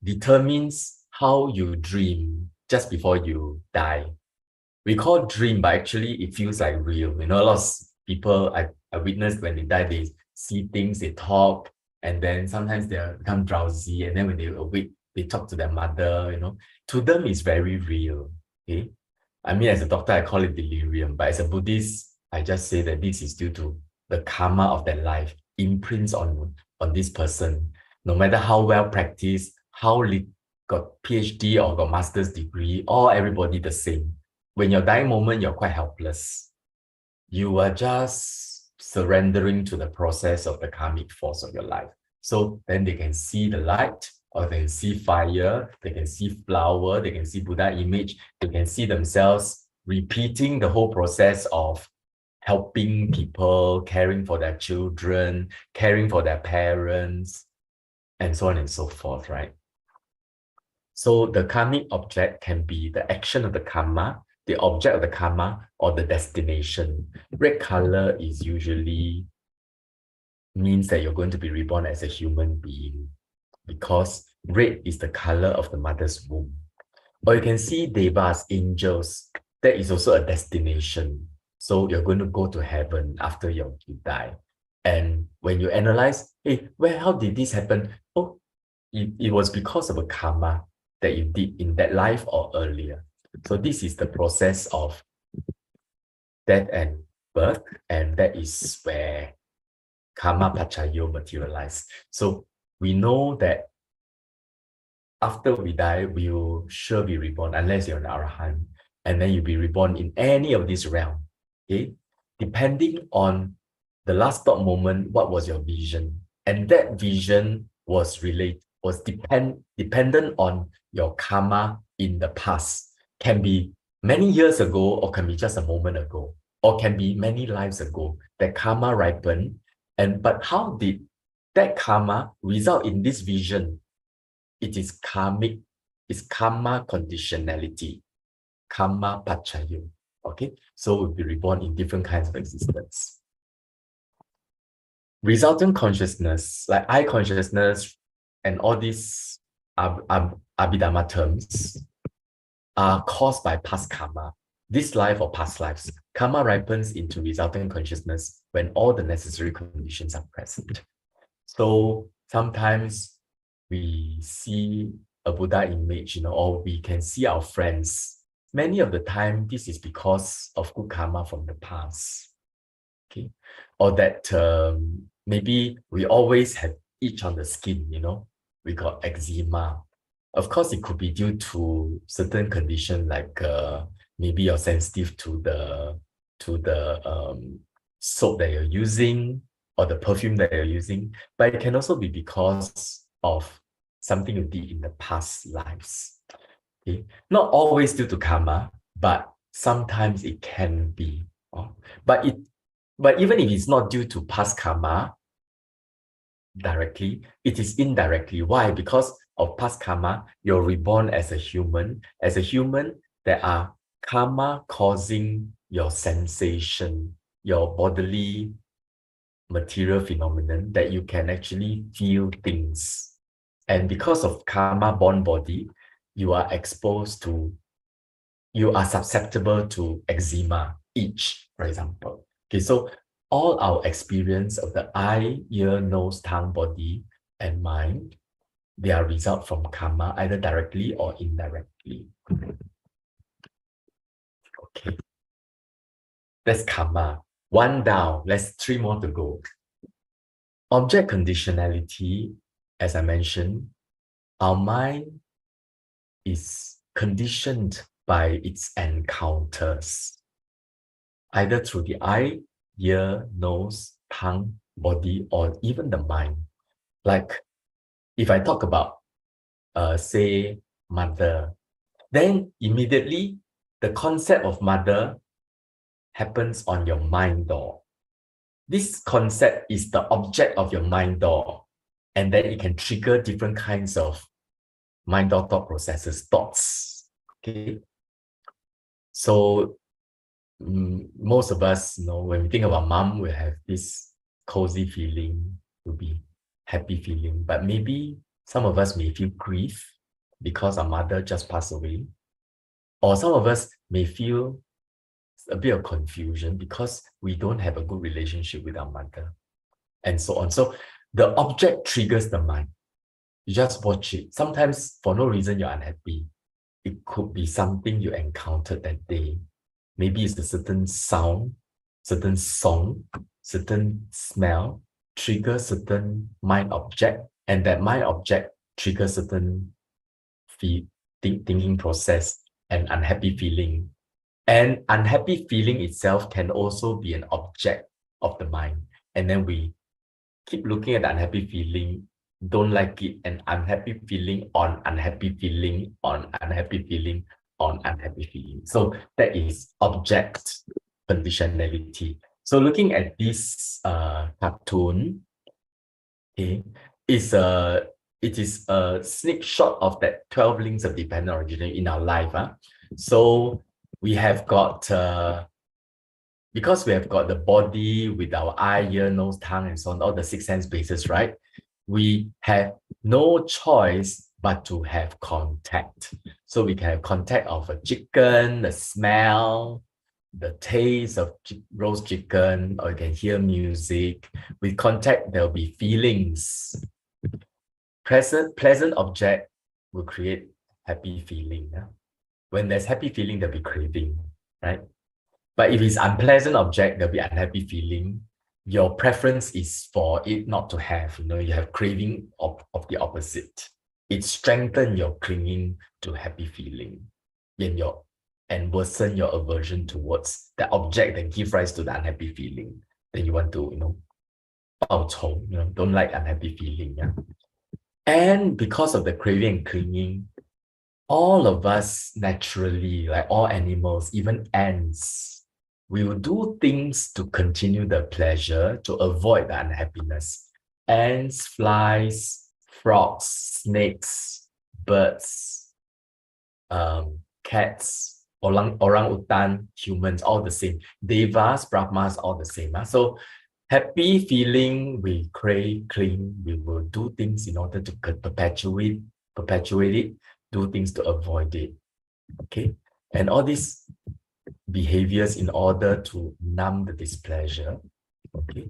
[SPEAKER 1] determines how you dream just before you die. We call dream, but actually it feels like real. A lot of people I witnessed when they die, they see things, they talk, and then sometimes they become drowsy, and then when they awake, they talk to their mother. To them, it's very real. Okay, I mean, as a doctor, I call it delirium, but as a Buddhist, I just say that this is due to the karma of that life, imprints on this person. No matter how well practiced, how got PhD or got master's degree, or everybody the same. When your dying moment, you're quite helpless. You are just surrendering to the process of the karmic force of your life. So then they can see the light, or they can see fire, they can see flower, they can see Buddha image, they can see themselves repeating the whole process of helping people, caring for their children, caring for their parents, and so on and so forth, right? So the karmic object can be the action of the karma, the object of the karma or the destination. Red color is usually means that you're going to be reborn as a human being because red is the color of the mother's womb. Or you can see devas, angels, that is also a destination. So you're going to go to heaven after you die. And when you analyze, hey, how did this happen? Oh, it was because of a karma that you did in that life or earlier. So this is the process of death and birth, and that is where karma pachayo materialize. So we know that after we die, we will sure be reborn unless you're an arahant, and then you'll be reborn in any of this realm. Okay, depending on the last thought moment, what was your vision, and that vision was dependent on your karma in the past. Can be many years ago, or can be just a moment ago, or can be many lives ago. That karma ripened, but how did that karma result in this vision? It is karmic, it's karma conditionality, karma pachayo. Okay, so we'll be reborn in different kinds of existence. Resultant consciousness, like I consciousness, and all these Abhidhamma terms are caused by past karma, this life or past lives. Karma ripens into resultant consciousness when all the necessary conditions are present. So sometimes we see a Buddha image, or we can see our friends. Many of the time, this is because of good karma from the past. Okay, or that maybe we always have itch on the skin, we got eczema. Of course, it could be due to certain condition, like maybe you're sensitive to the soap that you're using or the perfume that you're using, but it can also be because of something you did in the past lives. Okay, not always due to karma, but sometimes it can be. But even if it's not due to past karma directly, it is indirectly. Why? Because of past karma, you're reborn as a human. As a human, there are karma causing your sensation, your bodily material phenomenon, that you can actually feel things. And because of karma-born body, you are susceptible to eczema, itch, for example. Okay, so all our experience of the eye, ear, nose, tongue, body, and mind, they are result from karma, either directly or indirectly. Okay, that's karma. One down, let's 3 more to go. Object conditionality, as I mentioned, our mind is conditioned by its encounters, either through the eye, ear, nose, tongue, body, or even the mind. Like if I talk about, say, mother, then immediately the concept of mother happens on your mind door. This concept is the object of your mind door, and then it can trigger different kinds of mind door thought processes, thoughts. Okay, so most of us, when we think about mom, we have this cozy feeling, to be happy feeling, but maybe some of us may feel grief because our mother just passed away, or some of us may feel a bit of confusion because we don't have a good relationship with our mother, and so on. So the object triggers the mind. You just watch it. Sometimes for no reason you're unhappy. It could be something you encountered that day. Maybe it's a certain sound, certain song, certain smell, trigger certain mind object, and that mind object triggers certain thinking process and unhappy feeling. And unhappy feeling itself can also be an object of the mind. And then we keep looking at the unhappy feeling, don't like it, and unhappy feeling on unhappy feeling on unhappy feeling on unhappy feeling. So that is object conditionality. So looking at this cartoon, okay, it is a sneak shot of that 12 links of dependent origination in our life. So we have got, because we have got the body with our eye, ear, nose, tongue, and so on, all the six sense bases, right? We have no choice but to have contact. So we can have contact of a chicken, the smell, the taste of roast chicken, or you can hear music. With contact, there'll be feelings. Pleasant object will create happy feeling. Yeah? When there's happy feeling, there'll be craving, right? But if it's unpleasant object, there'll be unhappy feeling. Your preference is for it not to have, you have craving of the opposite. It strengthens your clinging to happy feeling and worsen your aversion towards the object that gives rise to the unhappy feeling. Then you want to, Pao Chong, don't like unhappy feeling. Yeah? And because of the craving and clinging, all of us naturally, like all animals, even ants, we will do things to continue the pleasure, to avoid the unhappiness. Ants, flies, frogs, snakes, birds, cats, orang-utan, humans, all the same. Devas, Brahmas, all the same. So happy feeling, we crave, cling, we will do things in order to perpetuate it, do things to avoid it. Okay. And all these behaviors in order to numb the displeasure. Okay.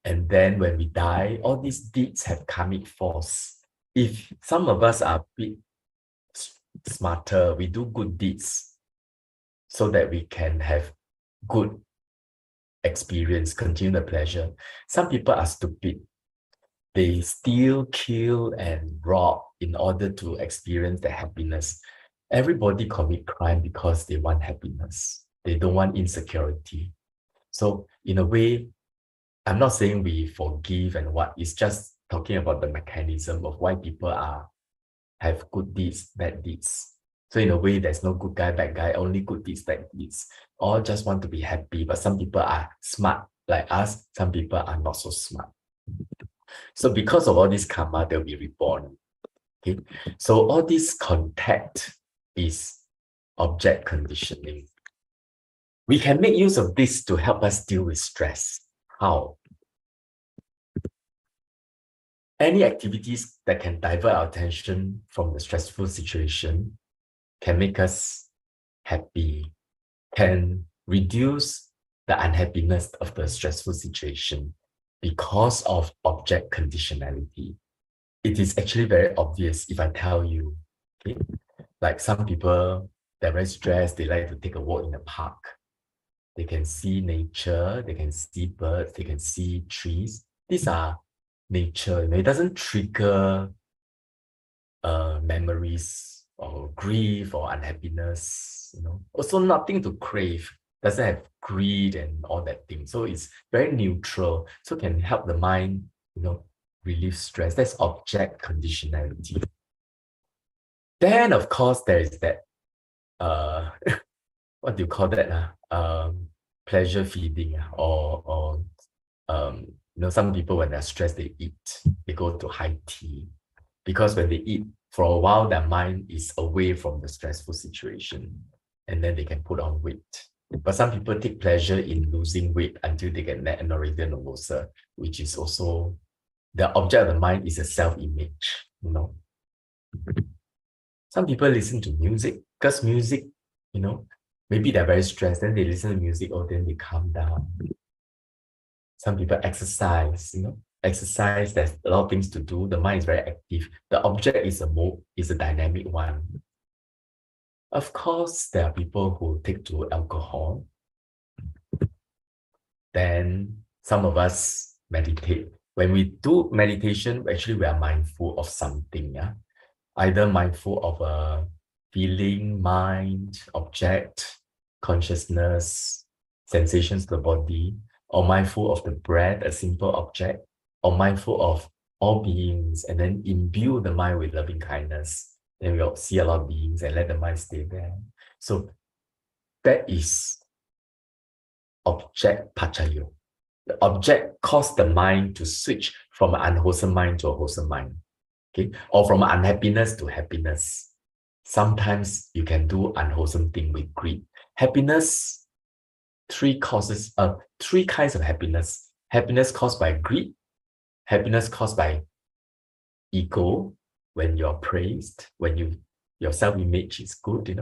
[SPEAKER 1] And then when we die, all these deeds have karmic force. If some of us are a bit smarter, we do good deeds so that we can have good experience, continue the pleasure. Some people are stupid. They steal, kill, and rob in order to experience the happiness. Everybody commit crime because they want happiness. They don't want insecurity. So in a way, I'm not saying we forgive and what, it's just talking about the mechanism of why people have good deeds, bad deeds. So in a way, there's no good guy, bad guy, only good deeds, bad deeds. All just want to be happy, but some people are smart like us, some people are not so smart. So because of all this karma, they'll be reborn. Okay, so all this contact is object conditioning. We can make use of this to help us deal with stress. How? Any activities that can divert our attention from the stressful situation can make us happy, can reduce the unhappiness of the stressful situation because of object conditionality. It is actually very obvious if I tell you, okay? Like some people, they're very stressed, they like to take a walk in the park. They can see nature, they can see birds, they can see trees. These are nature, it doesn't trigger memories or grief or unhappiness, Also nothing to crave, doesn't have greed and all that thing. So it's very neutral, so can help the mind, relieve stress. That's object conditionality. Then of course there is that what do you call that? Pleasure feeding, or some people when they're stressed, they eat, they go to high tea. Because when they eat, for a while, their mind is away from the stressful situation, and then they can put on weight. But some people take pleasure in losing weight until they get anorexia nervosa, which is also, the object of the mind is a self-image, Some people listen to music, because music, maybe they're very stressed, then they listen to music, then they calm down. Some people exercise, exercise, there's a lot of things to do. The mind is very active. The object is a dynamic one. Of course, there are people who take to alcohol. Then some of us meditate. When we do meditation, actually we are mindful of something. Yeah? Either mindful of a feeling, mind, object, consciousness, sensations to the body, or mindful of the breath, a simple object, or mindful of all beings, and then imbue the mind with loving kindness. Then we'll see a lot of beings and let the mind stay there. So that is object pachayo. The object caused the mind to switch from an unwholesome mind to a wholesome mind. Okay? Or from unhappiness to happiness. Sometimes you can do unwholesome thing with greed. happiness, three kinds of happiness. Happiness caused by greed, happiness caused by ego, when you're praised, when your self-image is good,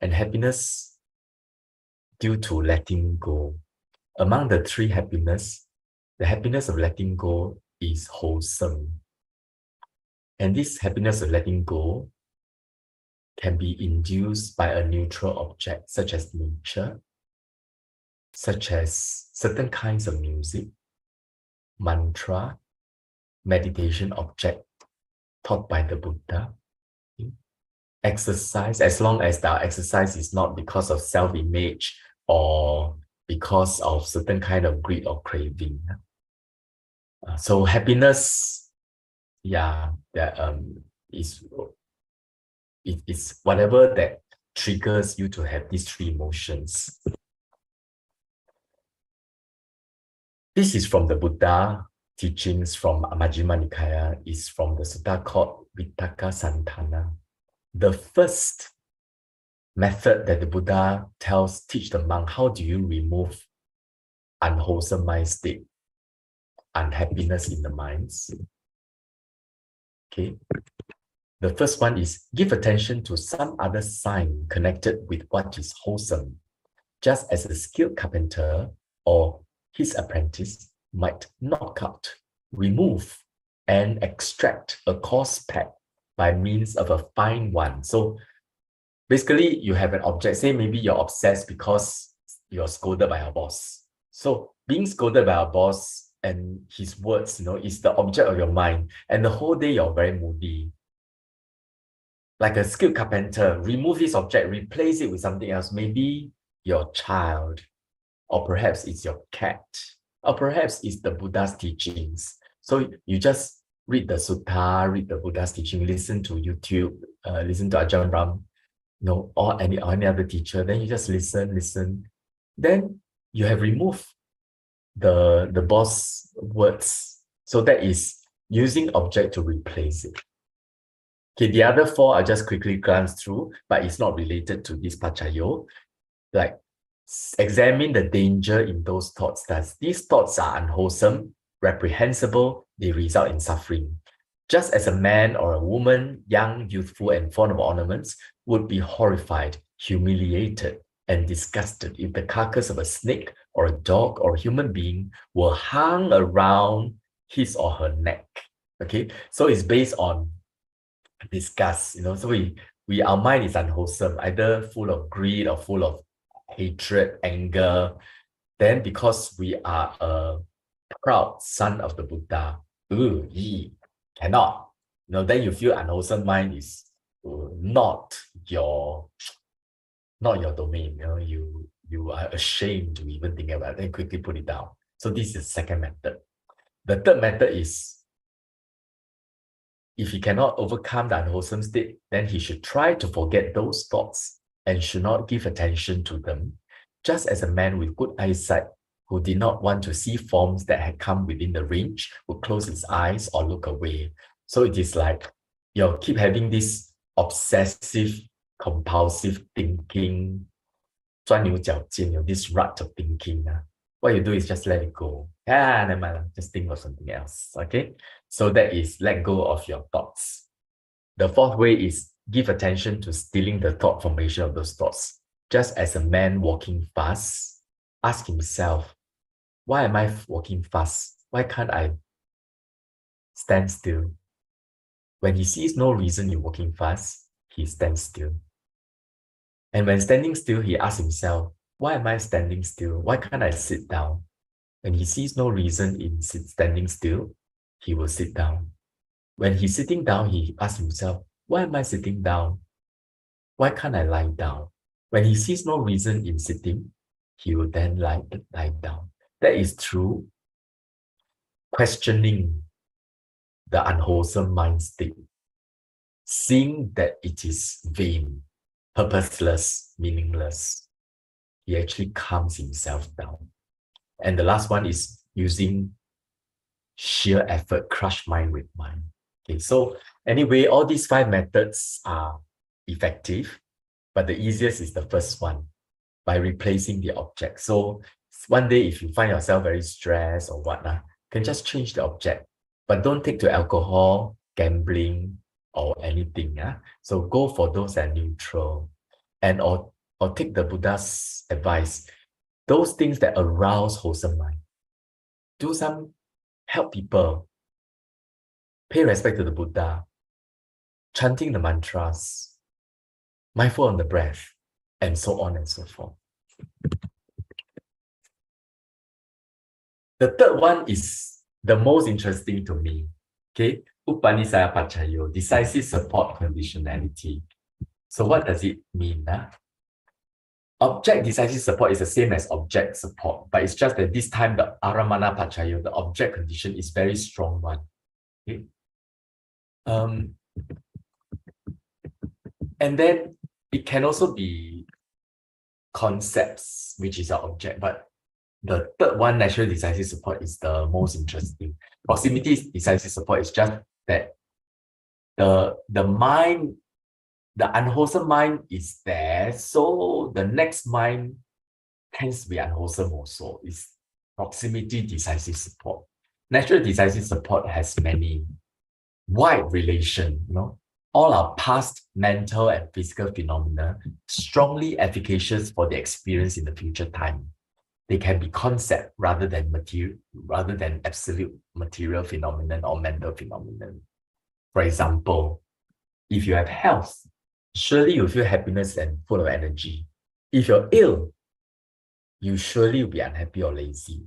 [SPEAKER 1] and happiness due to letting go. Among the three happiness, the happiness of letting go is wholesome. And this happiness of letting go can be induced by a neutral object, such as nature, such as certain kinds of music, mantra, meditation object taught by the Buddha. Exercise, as long as the exercise is not because of self-image or because of certain kind of greed or craving. So happiness, it's whatever that triggers you to have these three emotions. This is from the Buddha teachings from Majjhima Nikaya, is from the sutta called Vitakka Santana. The first method that the Buddha teach the monk, how do you remove unwholesome mind state, unhappiness in the minds? Okay. The first one is give attention to some other sign connected with what is wholesome, just as a skilled carpenter or his apprentice might knock out, remove, and extract a coarse peck by means of a fine one. So basically, you have an object, say maybe you're obsessed because you're scolded by your boss. So being scolded by a boss and his words, is the object of your mind. And the whole day you're very moody. Like a skilled carpenter, remove this object, replace it with something else. Maybe your child, or perhaps it's your cat, or perhaps it's the Buddha's teachings. So you just read the Sutta, read the Buddha's teaching, listen to YouTube, listen to Ajahn Brahm, or any other teacher. Then you just listen. Then you have removed the boss words. So that is using object to replace it. Okay, the other four I just quickly glance through, but it's not related to this pachayo. Like, examine the danger in those thoughts. That these thoughts are unwholesome, reprehensible, they result in suffering. Just as a man or a woman, young, youthful, and fond of ornaments, would be horrified, humiliated, and disgusted if the carcass of a snake or a dog or a human being were hung around his or her neck. Okay, so it's based on disgust, so our mind is unwholesome, either full of greed or full of hatred, anger. Then because we are a proud son of the Buddha, cannot, then you feel unwholesome mind is not your domain. You are ashamed to even think about it, then quickly put it down. So this is the second method. The third method is, if he cannot overcome the unwholesome state, then he should try to forget those thoughts and should not give attention to them, just as a man with good eyesight who did not want to see forms that had come within the range would close his eyes or look away. So it is like you keep having this obsessive, compulsive thinking, 钻牛角尖, this rut of thinking. What you do is just let it go. Never mind, just think of something else. Okay, so that is let go of your thoughts. The fourth way is give attention to stealing the thought formation of those thoughts. Just as a man walking fast, ask himself, why am I walking fast? Why can't I stand still? When he sees no reason in walking fast, he stands still. And when standing still, he asks himself, why am I standing still? Why can't I sit down? When he sees no reason in standing still, he will sit down. When he's sitting down, he asks himself, why am I sitting down? Why can't I lie down? When he sees no reason in sitting, he will then lie down. That is through questioning the unwholesome mind state, seeing that it is vain, purposeless, meaningless. He actually calms himself down. And the last one is using sheer effort, crush mind with mind. Okay, so anyway, all these 5 methods are effective, but the easiest is the first one. by replacing the object. So one day, if you find yourself very stressed or what, you can just change the object, but don't take to alcohol, gambling, or anything. So go for those that are neutral, and or take the Buddha's advice, those things that arouse wholesome mind. Do some help people, pay respect to the Buddha, chanting the mantras, mindful on the breath, and so on and so forth. The third one is the most interesting to me. Okay, Upanisaya Pachayo, decisive support conditionality. So what does it mean? Object decisive support is the same as object support, but it's just that this time the Aramana Pachayo, the object condition, is very strong one. Okay. And then it can also be concepts, which is our object, but the third one, natural decisive support, is the most interesting. Proximity decisive support is just that the mind, the unwholesome mind is there, so the next mind tends to be unwholesome also. Is proximity decisive support. Natural decisive support has many wide relation, all our past mental and physical phenomena strongly efficacious for the experience in the future time. They can be concept rather than material, rather than absolute material phenomenon or mental phenomenon. For example, if you have health, surely you feel happiness and full of energy. If you're ill, you surely will be unhappy or lazy.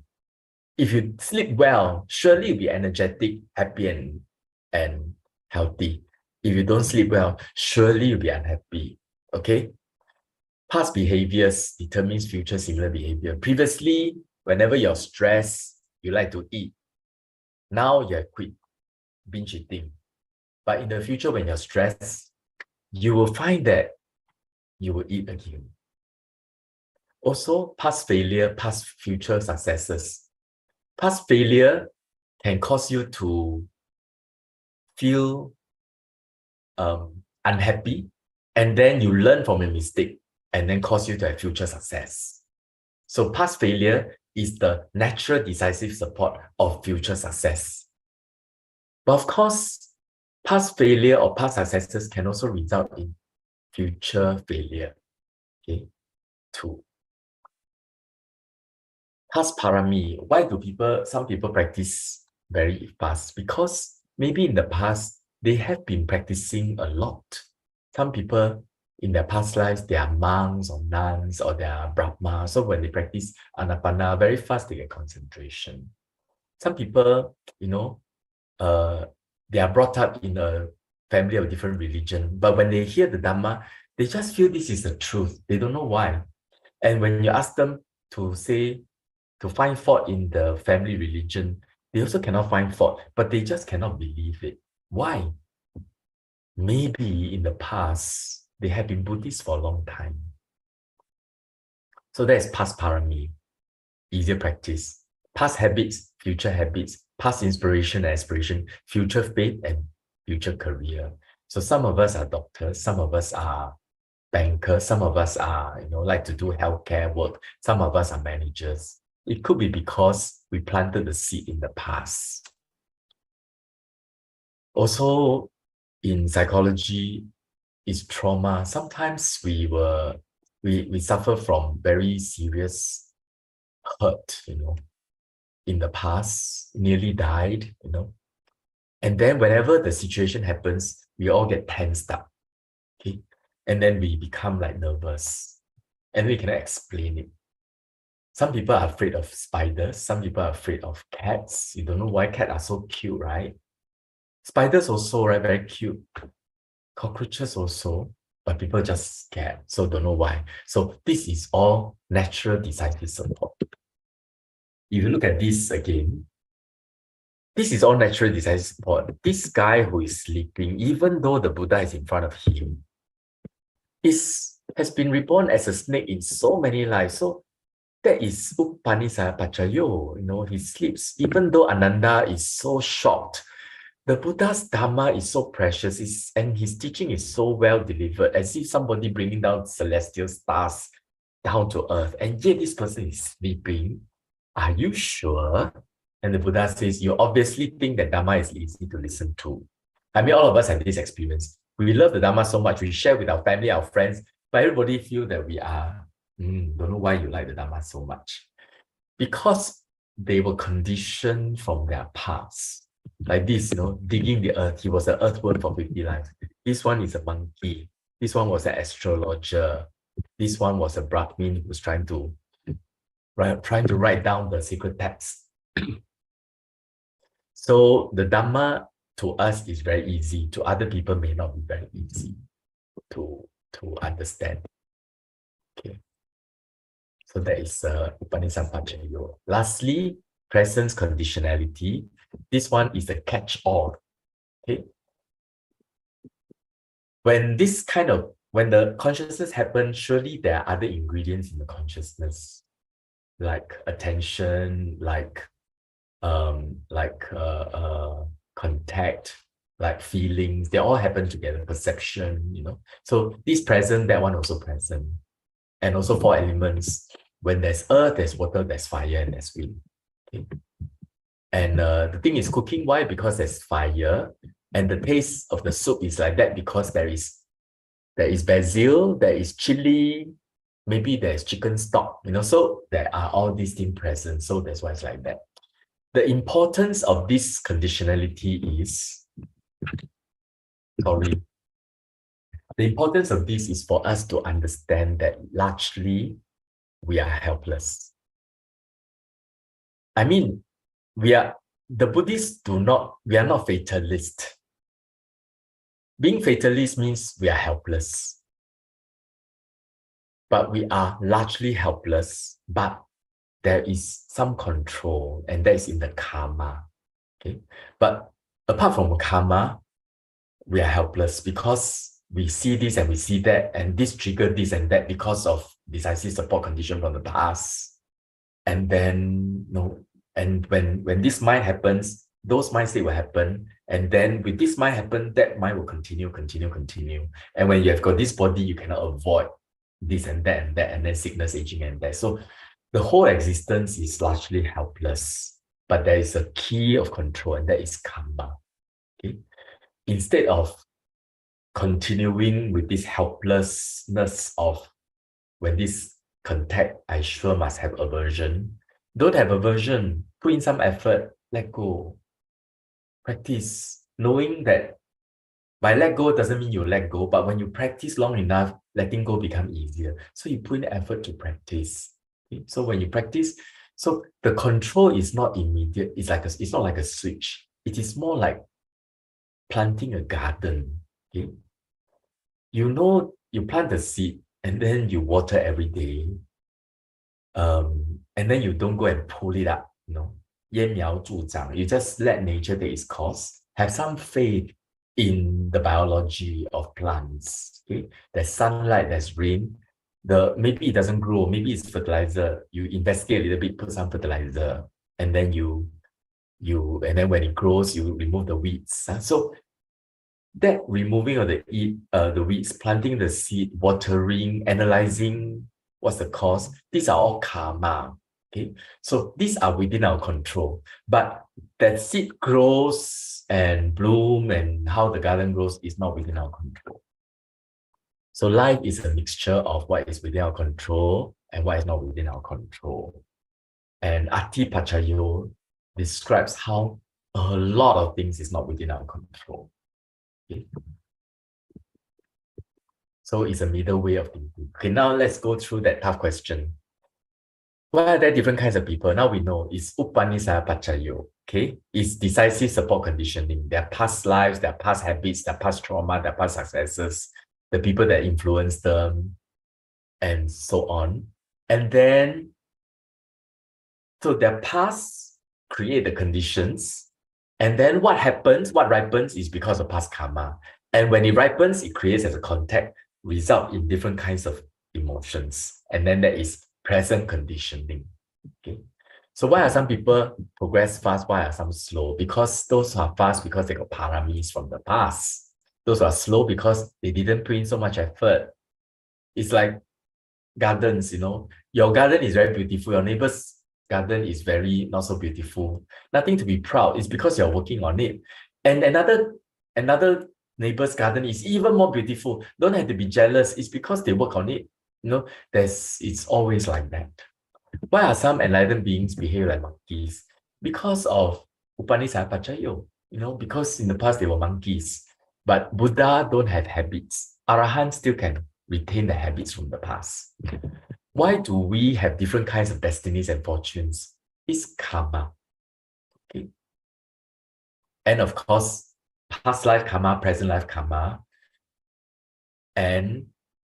[SPEAKER 1] If you sleep well, surely you'll be energetic, happy, and healthy. If you don't sleep well, surely you'll be unhappy. Okay? Past behaviors determines future similar behavior. Previously, whenever you're stressed, you like to eat. Now you have quit binge eating. But in the future, when you're stressed, you will find that you will eat again. Also, past failure, past future successes. Past failure can cause you to feel unhappy, and then you learn from a mistake and then cause you to have future success. So past failure is the natural decisive support of future success. But of course, past failure or past successes can also result in future failure. Okay, 2. Past parami. Why do some people practice very fast? Because maybe in the past, they have been practicing a lot. Some people in their past lives, they are monks or nuns or they are Brahma. So when they practice Anapana, very fast they get concentration. Some people, they are brought up in a family of different religion, but when they hear the Dhamma, they just feel this is the truth. They don't know why. And when you ask them to find fault in the family religion, they also cannot find fault, but they just cannot believe it. Why? Maybe in the past, they have been Buddhist for a long time. So that is past parami, easier practice. Past habits, future habits, past inspiration and aspiration, future faith and future career. So some of us are doctors, some of us are bankers, some of us are, like to do healthcare work, some of us are managers. It could be because we planted the seed in the past. Also, in psychology, is trauma. Sometimes we suffer from very serious hurt, in the past, nearly died, And then whenever the situation happens, we all get tensed up. Okay. And then we become like nervous. And we cannot explain it. Some people are afraid of spiders. Some people are afraid of cats. You don't know why cats are so cute, right? Spiders also, right? Very cute. Cockroaches also, but people just scared. So don't know why. So this is all natural decisive support. If you look at this again, this is all natural decisive support. This guy who is sleeping, even though the Buddha is in front of him, has been reborn as a snake in so many lives. So that is Upanisaya Pachayo. He sleeps, even though Ananda is so shocked. The Buddha's Dhamma is so precious, and his teaching is so well delivered, as if somebody bringing down celestial stars down to earth, and yet this person is sleeping. Are you sure? And the Buddha says, you obviously think that Dhamma is easy to listen to. I mean, all of us have this experience. We love the Dhamma so much, we share with our family, our friends, but everybody feel that we are, don't know why you like the Dhamma so much. Because they were conditioned from their past. Like this, digging the earth. He was an earthworm for 50 lives. This one is a monkey. This one was an astrologer. This one was a Brahmin who was trying to write down the sacred text. So the Dhamma to us is very easy. To other people may not be very easy to understand. Okay. So that is Upanisampachayo. Lastly, presence conditionality. This one is a catch-all. Okay. When the consciousness happens, surely there are other ingredients in the consciousness, like attention, like contact, like feelings. They all happen together. Perception, So this present, that one also present. And also 4 elements. When there's earth, there's water, there's fire, and there's wind. Okay. And the thing is cooking. Why? Because there's fire, and the taste of the soup is like that because there is basil, there is chili, maybe there's chicken stock. So there are all these things present. So that's why it's like that. The importance of this conditionality is, the importance of this is for us to understand that largely we are helpless. I mean, the Buddhists we are not fatalist. Being fatalist means we are helpless. But we are largely helpless, but there is some control, and that is in the karma. Okay. But apart from karma, we are helpless because we see this and we see that, and this triggered this and that because of decisive support condition from the past. And then, and when this mind happens, those mindset will happen. And then with this mind happen, that mind will continue. And when you have got this body, you cannot avoid this and that, and then sickness, aging, and death. So the whole existence is largely helpless, but there is a key of control, and that is karma. Okay? Instead of continuing with this helplessness of when this contact, I sure must have aversion. Don't have aversion. Put in some effort. Let go. Practice. Knowing that by let go doesn't mean you let go, but when you practice long enough, letting go becomes easier. So you put in effort to practice. Okay? So when you practice, so the control is not immediate. It's not like a switch. It is more like planting a garden. Okay? You plant the seed and then you water every day. And then you don't go and pull it up. You just let nature take its course. Have some faith in the biology of plants. Okay? There's sunlight, there's rain. Maybe it doesn't grow, maybe it's fertilizer. You investigate a little bit, put some fertilizer, and then and then when it grows, you remove the weeds. So that removing of the weeds, planting the seed, watering, analyzing what's the cause, these are all karma. Okay, so these are within our control. But that seed grows and bloom and how the garden grows is not within our control. So life is a mixture of what is within our control and what is not within our control. And Ati Pachayo describes how a lot of things is not within our control. Okay. So it's a middle way of thinking. Okay, now let's go through that tough question. Why are there different kinds of people? Now we know it's Upanisa Pachayo. Okay, it's decisive support conditioning. Their past lives, their past habits, their past trauma, their past successes, the people that influenced them, and so on. And then, so their past create the conditions. And then what ripens is because of past karma. And when it ripens, it creates as a contact, result in different kinds of emotions. And then that is present conditioning. Okay. So why are some people progress fast? Why are some slow? Because those who are fast because they got paramis from the past. Those who are slow because they didn't put in so much effort. It's like gardens, you know. Your garden is very beautiful. Your neighbor's garden is very not so beautiful. Nothing to be proud. It's because you're working on it. And another neighbor's garden is even more beautiful. Don't have to be jealous. It's because they work on it. You know, it's always like that. Why are some enlightened beings behave like monkeys? Because of Upanishad Pachayo, you know, because in the past they were monkeys. But Buddha don't have habits. Arahant still can retain the habits from the past. Why do we have different kinds of destinies and fortunes? It's karma. Okay. And of course, past life karma, present life karma, and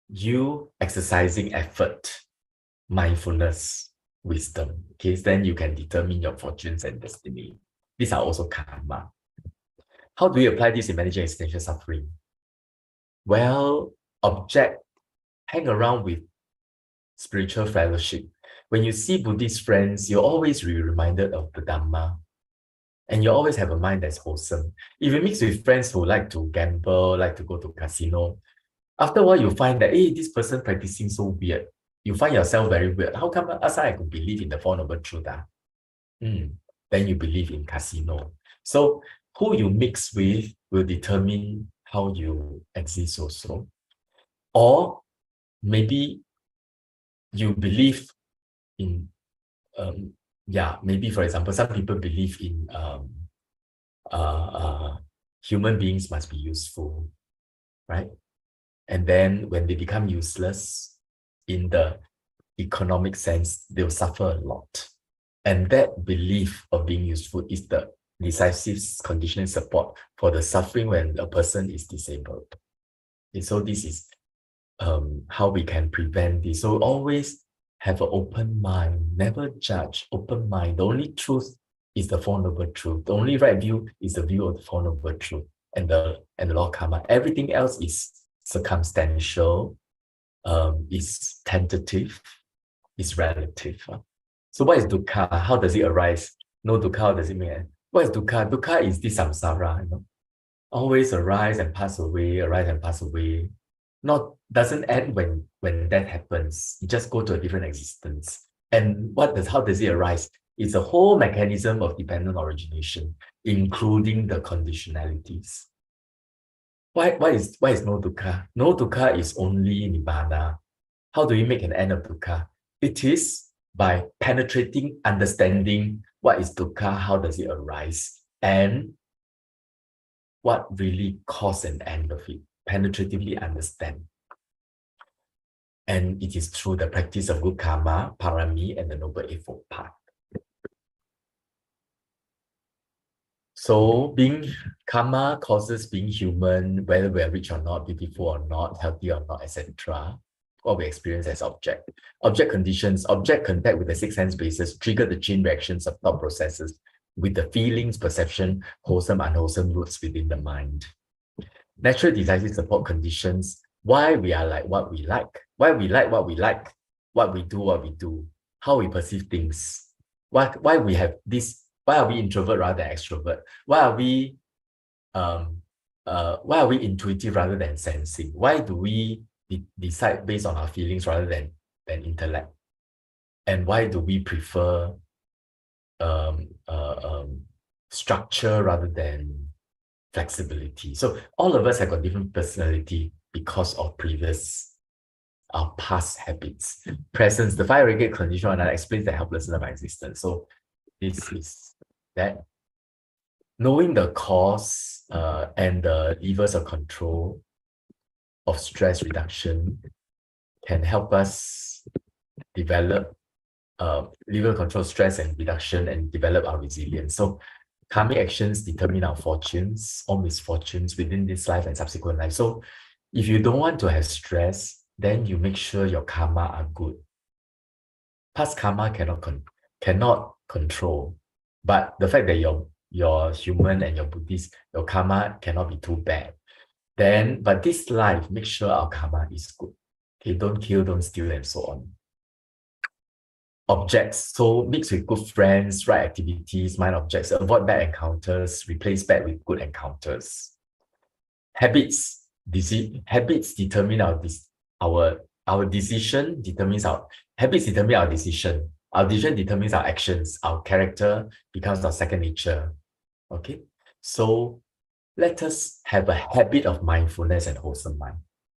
[SPEAKER 1] you exercising effort, mindfulness, wisdom. Okay, then you can determine your fortunes and destiny. These are also karma. How do we apply this in managing existential suffering? Well, hang around with spiritual fellowship. When you see Buddhist friends, you're always reminded of the Dhamma. And you always have a mind that's wholesome. If you mix with friends who like to gamble, like to go to casino, after a while you find that, hey, this person practicing so weird. You find yourself very weird. How come I could believe in the Four Noble Truths? Then you believe in casino. So who you mix with will determine how you exist also. Or maybe you believe in, maybe for example, some people believe in human beings must be useful, right? And then when they become useless in the economic sense, they'll suffer a lot. And that belief of being useful is the decisive conditioning support for the suffering when a person is disabled. Okay, so this is how we can prevent this. So always have an open mind, never judge, open mind. The only truth is the Four Noble Truths. The only right view is the view of the Four Noble Truths and the law of karma. Everything else is circumstantial, is tentative, is relative. So what is dukkha? How does it arise? No dukkha, how does it mean? What is dukkha? Dukkha is this samsara, you know, always arise and pass away, arise and pass away. Doesn't end when that happens. You just go to a different existence. And how does it arise? It's a whole mechanism of dependent origination, including the conditionalities. Why is no dukkha? No dukkha is only nibbana. How do we make an end of dukkha? It is by penetrating, understanding what is dukkha, how does it arise, and what really caused an end of it. Penetratively understand. And it is through the practice of good karma, parami, and the Noble Eightfold Path. So karma causes being human, whether we're rich or not, beautiful or not, healthy or not, etc. What we experience as object. Object conditions, object contact with the six sense bases trigger the chain reactions of thought processes with the feelings, perception, wholesome, unwholesome roots within the mind. Natural decisive support conditions, why we are like what we like, why we like what we like, what we do, how we perceive things, why we have this, why are we introvert rather than extrovert, why are we intuitive rather than sensing, why do we decide based on our feelings rather than intellect, and why do we prefer structure rather than flexibility. So all of us have got different personality because of our past habits. Presence, the five aggregate condition and that explains the helplessness of our existence. So this is that. Knowing the cause and the levers of control of stress reduction can help us develop lever control stress and reduction and develop our resilience. So karmic actions determine our fortunes or misfortunes within this life and subsequent life. So if you don't want to have stress, then you make sure your karma are good. Past karma cannot control, but the fact that you're human and you're Buddhist, your karma cannot be too bad. But this life, make sure our karma is good. Okay, don't kill, don't steal, and so on. Objects, so mix with good friends, right activities, mind objects, avoid bad encounters, replace bad with good encounters. Habits determine our our decision determines our habits determine our decision. Our decision determines our actions. Our character becomes our second nature. Okay, so let us have a habit of mindfulness and wholesome mind.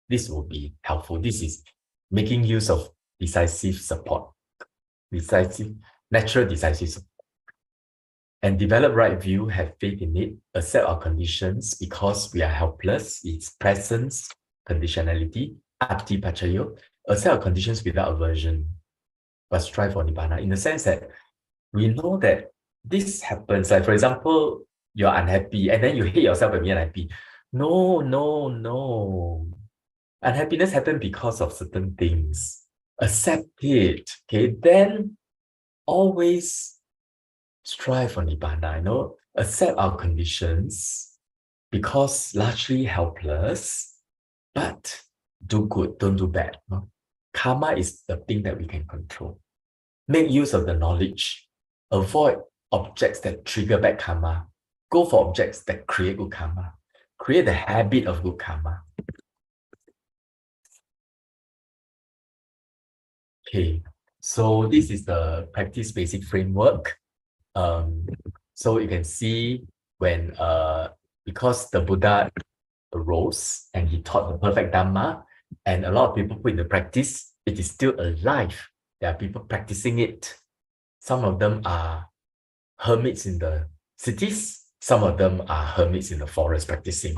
[SPEAKER 1] This will be helpful. This is making use of decisive support, natural decisive support. And develop right view, have faith in it, accept our conditions because we are helpless, its presence, conditionality, ati pachayo, accept our conditions without aversion, but strive for nibbana, in the sense that we know that this happens. Like, for example, you're unhappy and then you hate yourself and you're unhappy. No, no, no. Unhappiness happens because of certain things. Accept it. Okay, then always strive for nibbana, accept our conditions because largely helpless, but do good, don't do bad. No? Karma is the thing that we can control. Make use of the knowledge. Avoid objects that trigger bad karma. Go for objects that create good karma. Create the habit of good karma. Okay, so this is the practice basic framework. So you can see when because the Buddha arose and he taught the perfect Dhamma, and a lot of people put into practice, it is still alive. There are people practicing it. Some of them are hermits in the cities, some of them are hermits in the forest practicing.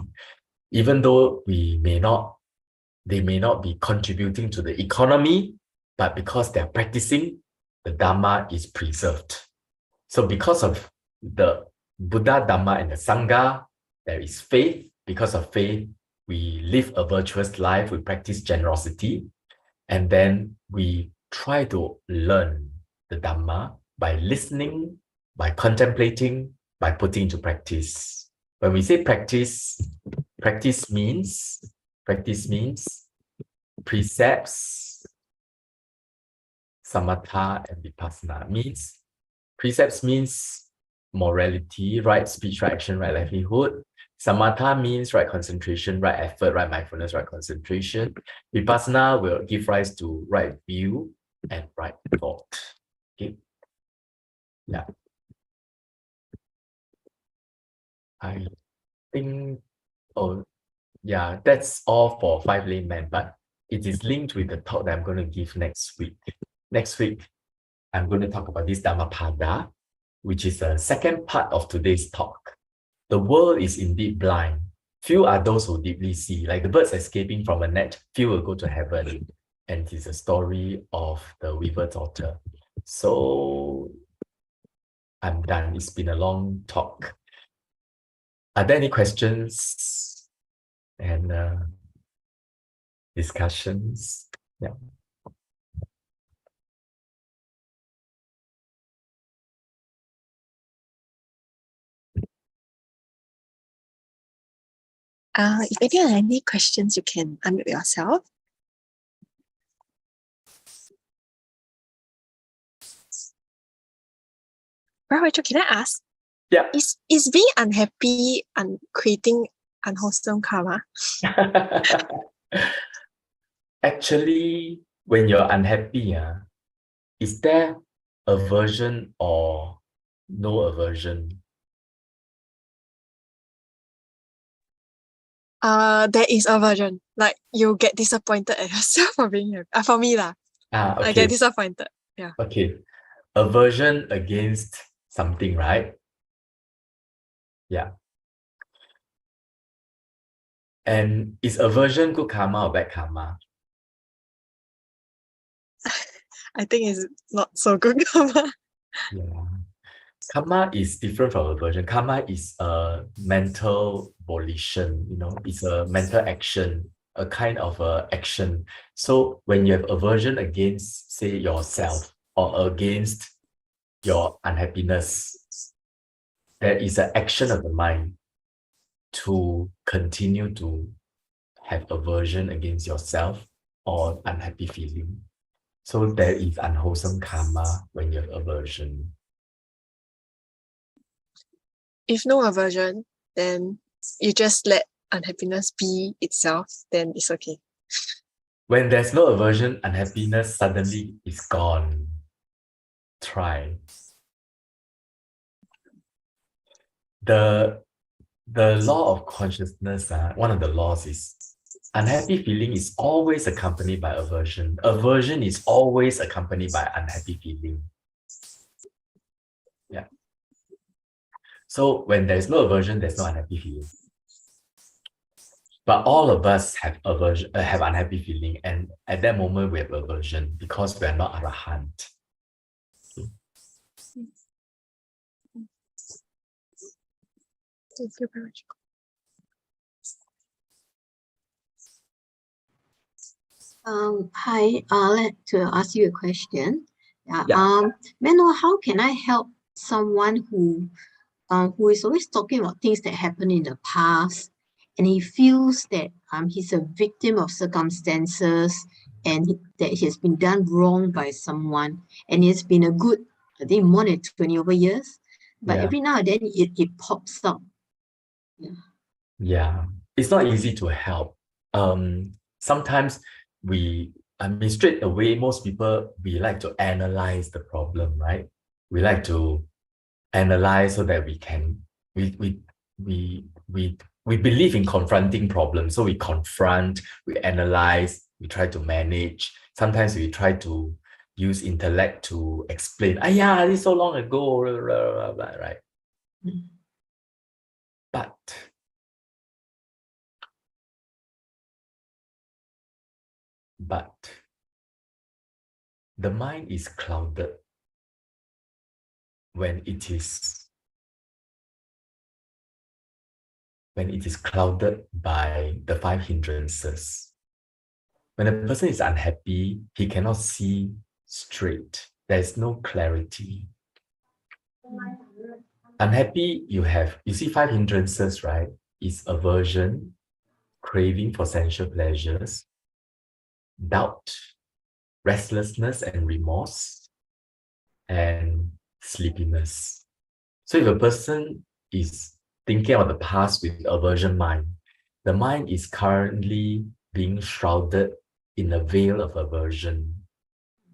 [SPEAKER 1] Even though they may not be contributing to the economy, but because they're practicing, the Dhamma is preserved. So because of the Buddha, Dhamma, and the Sangha, there is faith. Because of faith, we live a virtuous life, we practice generosity, and then we try to learn the Dhamma by listening, by contemplating, by putting into practice. When we say practice, practice means precepts, samatha, and vipassana. Precepts means morality, right speech, right action, right livelihood. Samatha means right concentration, right effort, right mindfulness, right concentration. Vipassana will give rise to right view and right thought. Okay. Yeah. I think, oh, yeah, that's all for 5 laymen, but it is linked with the talk that I'm going to give next week. Next week, I'm going to talk about this Dhammapada, which is the second part of today's talk. The world is indeed blind. Few are those who deeply see, like the birds escaping from a net, few will go to heaven. And it is a story of the weaver daughter. So I'm done. It's been a long talk. Are there any questions and discussions? Yeah.
[SPEAKER 3] If anyone has any questions, you can unmute yourself. Wai Chong, can I ask?
[SPEAKER 1] Yeah.
[SPEAKER 3] Is being unhappy and creating unwholesome karma?
[SPEAKER 1] Actually, when you're unhappy, is there aversion or no aversion?
[SPEAKER 3] There is aversion. Like you get disappointed at yourself for being happy. For me lah,
[SPEAKER 1] Okay.
[SPEAKER 3] I get disappointed. Yeah.
[SPEAKER 1] Okay. Aversion against something, right? Yeah. And is aversion good karma or bad karma?
[SPEAKER 3] I think it's not so good karma.
[SPEAKER 1] Yeah. Karma is different from aversion. Karma is a mental volition, it's a mental action, a kind of action. So when you have aversion against, say, yourself or against your unhappiness, there is an action of the mind to continue to have aversion against yourself or unhappy feeling. So there is unwholesome karma when you have aversion.
[SPEAKER 3] If no aversion, then you just let unhappiness be itself, then it's okay.
[SPEAKER 1] When there's no aversion, unhappiness suddenly is gone. Try. The law of consciousness, one of the laws is unhappy feeling is always accompanied by aversion. Aversion is always accompanied by unhappy feeling. Yeah. So when there's no aversion, there's no unhappy feeling. But all of us have aversion, have unhappy feeling, and at that moment we have aversion because we are not arahant.
[SPEAKER 3] Thank you very much.
[SPEAKER 4] Hi, I'd like to ask you a question.
[SPEAKER 1] Yeah.
[SPEAKER 4] May I know how can I help someone who is always talking about things that happened in the past, and he feels that he's a victim of circumstances and that he has been done wrong by someone, and it's been a good, I think, more than 20 over years, but every now and then it pops up.
[SPEAKER 1] Yeah, it's not easy to help. Sometimes straight away, most people, we like to analyze the problem, right? We like to analyze so that we believe in confronting problems. So we confront, we analyze, we try to manage. Sometimes we try to use intellect to explain, this is so long ago, blah, blah, blah, blah, right? But the mind is clouded when it is clouded by the 5 hindrances. When a person is unhappy, he cannot see straight. There's no clarity. Unhappy, you see 5 hindrances, right? Is aversion, craving for sensual pleasures, doubt, restlessness and remorse, and sleepiness. So if a person is thinking of the past with aversion mind, the mind is currently being shrouded in a veil of aversion.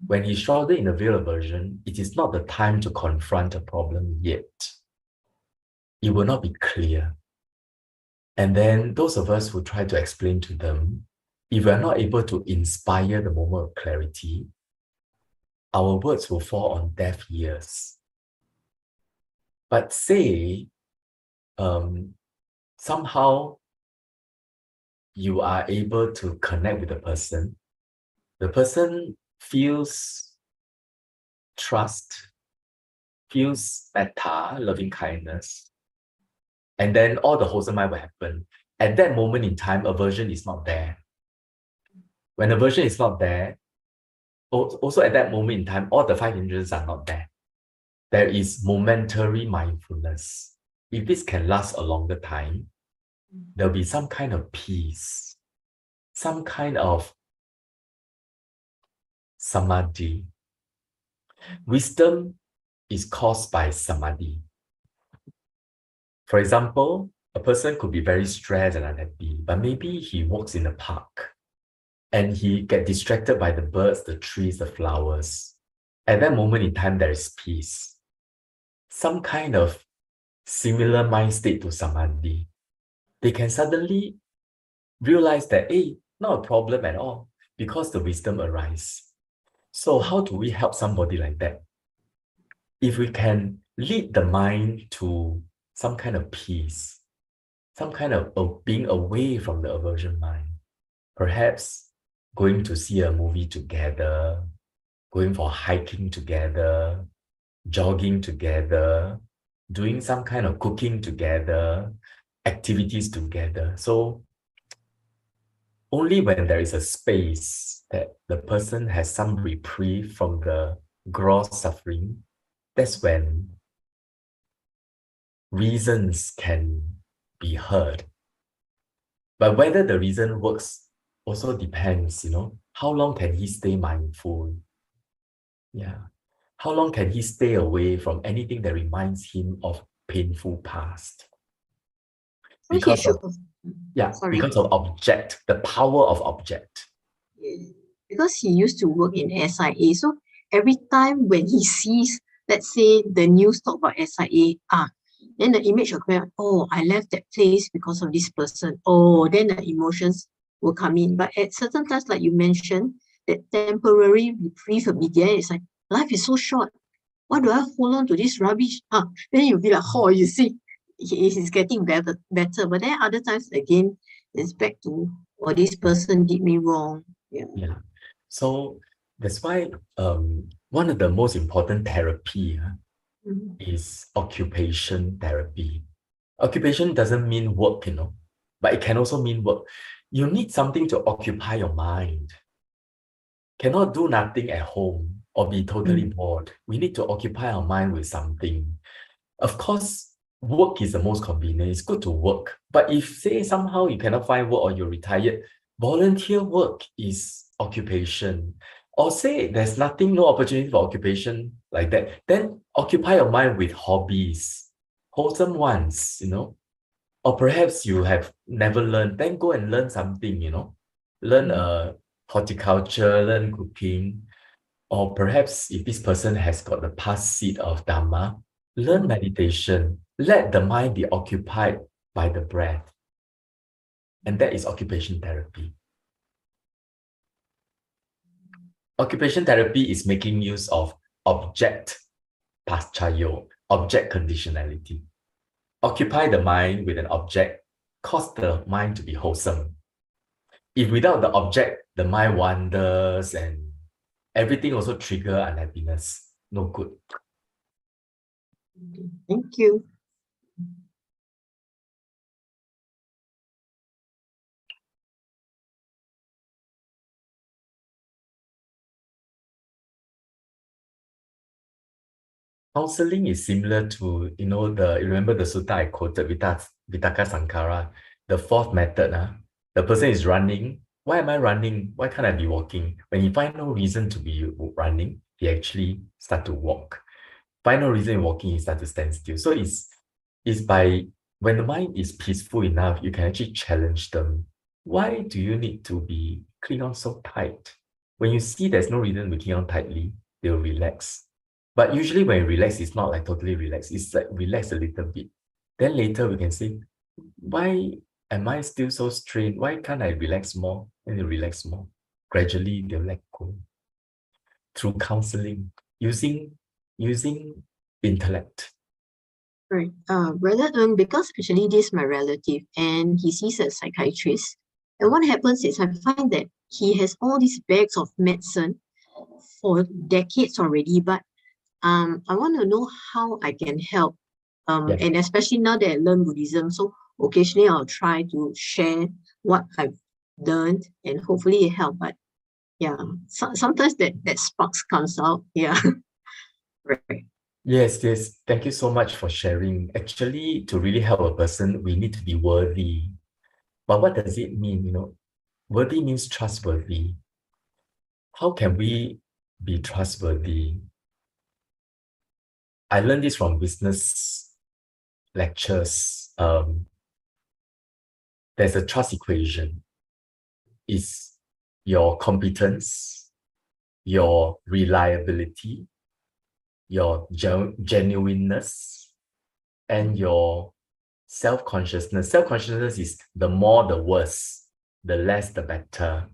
[SPEAKER 1] When he's shrouded in a veil of aversion, it is not the time to confront a problem yet. It will not be clear. And then those of us who try to explain to them, if we are not able to inspire the moment of clarity, our words will fall on deaf ears. But say, somehow you are able to connect with the person feels trust, feels metta, loving kindness, and then all the wholesome mind will happen. At that moment in time, aversion is not there. When aversion is not there, also at that moment in time, all the 5 hindrances are not there. There is momentary mindfulness. If this can last a longer time, there'll be some kind of peace, some kind of samadhi. Wisdom is caused by samadhi. For example, a person could be very stressed and unhappy, but maybe he walks in the park and he gets distracted by the birds, the trees, the flowers. At that moment in time, there is peace. Some kind of similar mind state to samadhi. They can suddenly realize that, hey, not a problem at all, because the wisdom arises. So how do we help somebody like that? If we can lead the mind to some kind of peace, some kind of being away from the aversion mind, perhaps going to see a movie together, going for hiking together, jogging together, doing some kind of cooking together, activities together. So only when there is a space that the person has some reprieve from the gross suffering, that's when reasons can be heard. But whether the reason works also depends, how long can he stay mindful? Yeah. How long can he stay away from anything that reminds him of painful past? Because of object, the power of object.
[SPEAKER 4] because he used to work in SIA, so every time when he sees, let's say, the news talk about SIA, then the image will come out, oh, I left that place because of this person. Oh, then the emotions will come in. But at certain times, like you mentioned, that temporary reprieve will be there. It's like, life is so short. Why do I hold on to this rubbish? Then you'll be like, oh, you see, he's getting better. But then other times, again, it's back to, oh, this person did me wrong.
[SPEAKER 1] Yeah. So that's why one of the most important therapy is occupation therapy. Occupation doesn't mean work, but it can also mean work. You need something to occupy your mind. Cannot do nothing at home or be totally bored. We need to occupy our mind with something. Of course, work is the most convenient. It's good to work. But if, say, somehow you cannot find work or you're retired, volunteer work is occupation. Or say there's no opportunity for occupation like that, then occupy your mind with hobbies, wholesome ones, Or perhaps you have never learned, then go and learn something, Learn horticulture, learn cooking. Or perhaps if this person has got the past seed of Dhamma, learn meditation. Let the mind be occupied by the breath. And that is occupation therapy. Occupation therapy is making use of object paschayo, object conditionality. Occupy the mind with an object, cause the mind to be wholesome. If without the object, the mind wanders and everything also trigger unhappiness. No good.
[SPEAKER 4] Thank you.
[SPEAKER 1] Counseling is similar to, remember the sutta I quoted, Vitaka Sankara, the fourth method. The person is running. Why am I running? Why can't I be walking? When he find no reason to be running, he actually start to walk. Find no reason in walking, he start to stand still. So it's by, when the mind is peaceful enough, you can actually challenge them. Why do you need to be cling on so tight? When you see there's no reason to cling on tightly, they'll relax. But usually when you relax, it's not like totally relaxed. It's like relax a little bit. Then later we can say, why am I still so strained? Why can't I relax more? And they relax more. Gradually, they'll let go. Through counseling, using intellect.
[SPEAKER 4] Right. Brother because actually this is my relative and he sees a psychiatrist. And what happens is I find that he has all these bags of medicine for decades already, but I want to know how I can help. And especially now that I learn Buddhism, so occasionally I'll try to share what I've learned and hopefully it helps. But yeah, sometimes that sparks comes out. Yeah. Right.
[SPEAKER 1] Yes. Thank you so much for sharing. Actually, to really help a person, we need to be worthy. But what does it mean? Worthy means trustworthy. How can we be trustworthy? I learned this from business lectures. There's a trust equation. It's your competence, your reliability, your genuineness, and your self-consciousness. Self-consciousness is the more the worse, the less the better.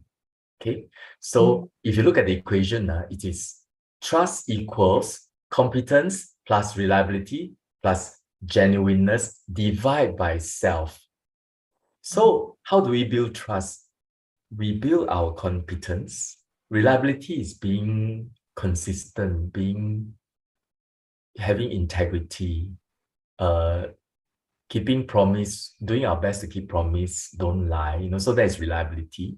[SPEAKER 1] Okay, so if you look at the equation, it is trust equals competence plus reliability plus genuineness divided by self. So how do we build trust? We build our competence. Reliability is being consistent, having integrity, keeping promise, doing our best to keep promise, don't lie, so that is reliability.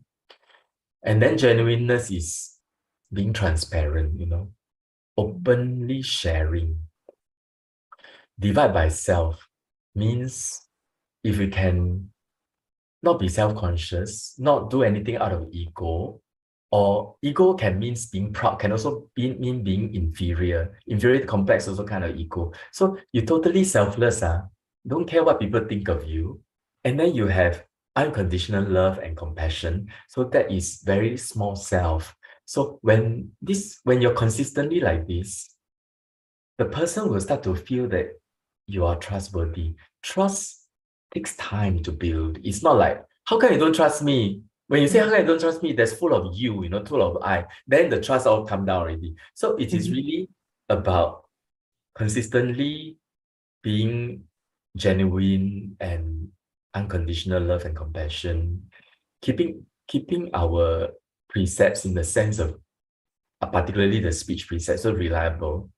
[SPEAKER 1] And then genuineness is being transparent, openly sharing. Divide by self means if we can not be self-conscious, not do anything out of ego, or ego can mean being proud, can also mean being inferior. Inferior complex also kind of ego. So you're totally selfless, don't care what people think of you. And then you have unconditional love and compassion. So that is very small self. So when you're consistently like this, the person will start to feel that you are trustworthy. Trust takes time to build. It's not like, how come you don't trust me? When you say, how come you don't trust me, that's full of you, full of I. Then the trust all come down already. So it is really about consistently being genuine and unconditional love and compassion, keeping our precepts in the sense of particularly the speech precepts so reliable.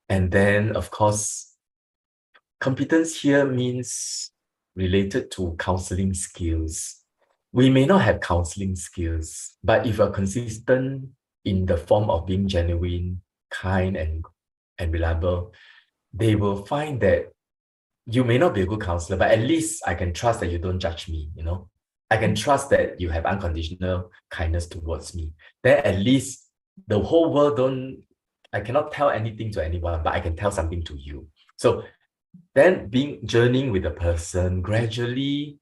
[SPEAKER 1] And then, of course, competence here means related to counseling skills. We may not have counseling skills, but if you're consistent in the form of being genuine, kind, and reliable, they will find that you may not be a good counselor, but at least I can trust that you don't judge me, I can trust that you have unconditional kindness towards me. Then at least the whole world I cannot tell anything to anyone, but I can tell something to you. So then journeying with the person, gradually,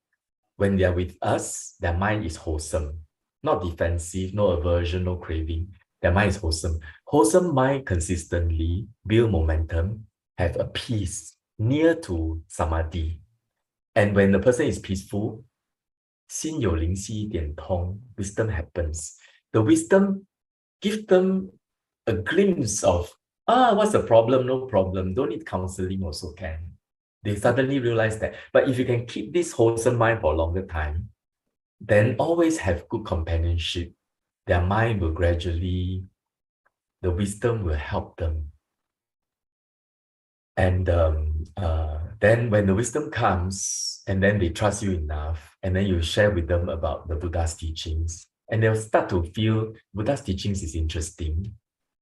[SPEAKER 1] when they are with us, their mind is wholesome, not defensive, no aversion, no craving. Their mind is wholesome. Wholesome mind consistently build momentum, have a peace near to samadhi. And when the person is peaceful, 心有灵犀一点通, wisdom happens. The wisdom give them a glimpse of, what's the problem? No problem. Don't need counseling also can. They suddenly realize that. But if you can keep this wholesome mind for a longer time, then always have good companionship. Their mind will gradually, the wisdom will help them. And then when the wisdom comes, and then they trust you enough, and then you share with them about the Buddha's teachings, and they'll start to feel Buddha's teachings is interesting.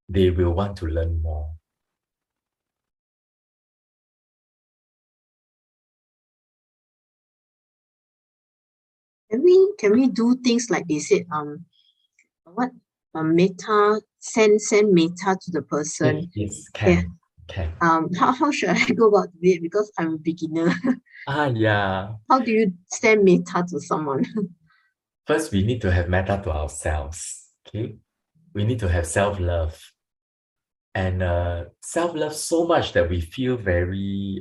[SPEAKER 1] They will want to learn more.
[SPEAKER 4] Can we do things like they said, metta, send metta to the person?
[SPEAKER 1] Yes, can.
[SPEAKER 4] How should I go about it? Because I'm a beginner.
[SPEAKER 1] Yeah.
[SPEAKER 4] How do you send metta to someone?
[SPEAKER 1] First, we need to have metta to ourselves. Okay, we need to have self-love, and self-love so much that we feel very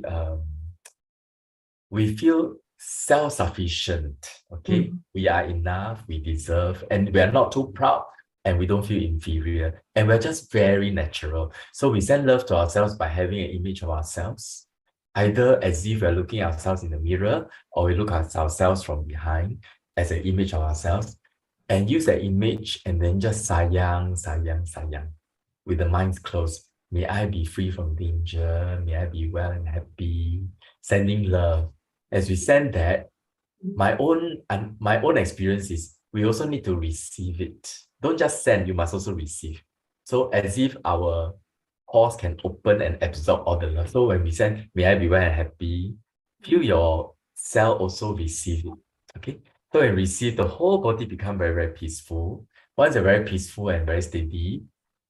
[SPEAKER 1] self-sufficient. Okay, we are enough, we deserve, and we are not too proud, and we don't feel inferior, and we're just very natural. So we send love to ourselves by having an image of ourselves, either as if we're looking at ourselves in the mirror, or we look at ourselves from behind as an image of ourselves, and use that image and then just sayang, sayang, sayang, with the minds closed. May I be free from danger, may I be well and happy, sending love. As we send that, my own experience is we also need to receive it. Don't just send, you must also receive. So as if our pores can open and absorb all the love. So when we send, may I be well and happy, feel your cell also receive it. Okay. So when receive, the whole body become very, very peaceful. Once you're very peaceful and very steady,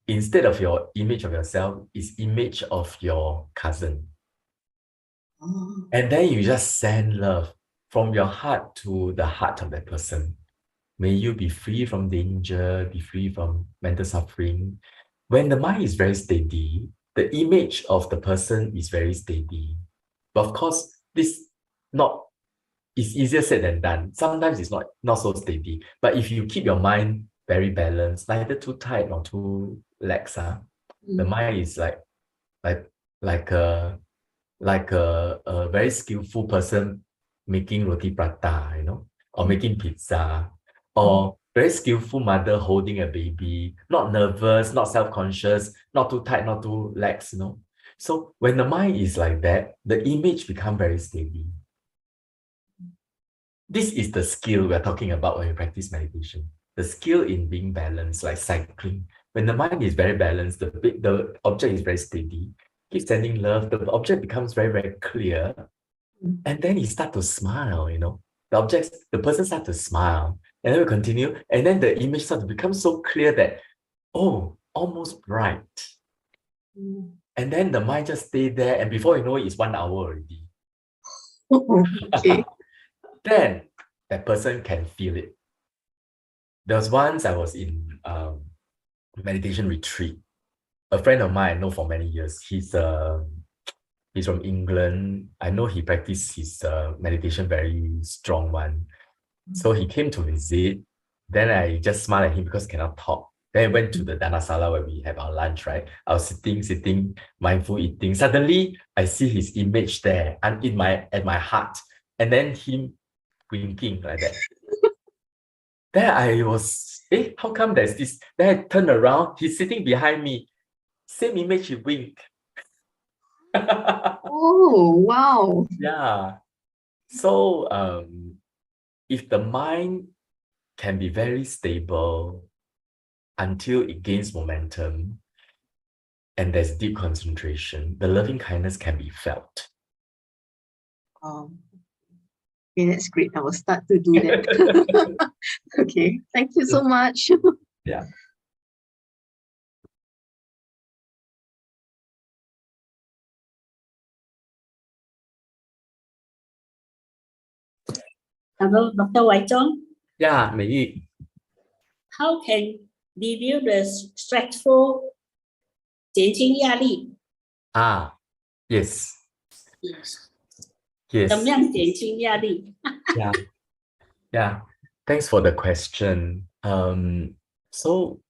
[SPEAKER 1] instead of your image of yourself, is image of your cousin. And then you just send love from your heart to the heart of that person. May you be free from danger, be free from mental suffering. When the mind is very steady, the image of the person is very steady. But of course, it's easier said than done. Sometimes it's not so steady. But if you keep your mind very balanced, neither too tight nor too lax, the mind is like a very skillful person making roti prata, or making pizza, or very skillful mother holding a baby, not nervous, not self-conscious, not too tight, not too lax, So when the mind is like that, the image becomes very steady. This is the skill we're talking about when we practice meditation. The skill in being balanced, like cycling. When the mind is very balanced, the object is very steady. Keep sending love, the object becomes very, very clear. And then you start to smile, the person starts to smile. And then we continue. And then the image starts to become so clear that, oh, almost bright. And then the mind just stay there. And before you know it, it's 1 hour already.
[SPEAKER 4] Okay.
[SPEAKER 1] Then that person can feel it. There was once I was in meditation retreat. A friend of mine I know for many years. He's from England. I know he practiced his meditation very strong one. So he came to visit. Then I just smiled at him because cannot talk. Then I went to the Dhanasala where we have our lunch, right? I was sitting, mindful eating. Suddenly, I see his image there and at my heart. And then him winking like that. Then I was, how come there's this? Then I turned around, he's sitting behind me. Same image, he winked.
[SPEAKER 4] Oh, wow.
[SPEAKER 1] Yeah. So if the mind can be very stable until it gains momentum and there's deep concentration, the loving kindness can be felt.
[SPEAKER 4] Okay, that's great. I will start to do that. Okay, thank you so much.
[SPEAKER 1] Yeah.
[SPEAKER 5] Hello, Dr. Wai Chong.
[SPEAKER 1] Yeah, Mei.
[SPEAKER 5] How can review the stressful 减轻压力?
[SPEAKER 1] Yes.
[SPEAKER 5] 怎么样减轻压力?
[SPEAKER 1] Yeah. Thanks for the question. So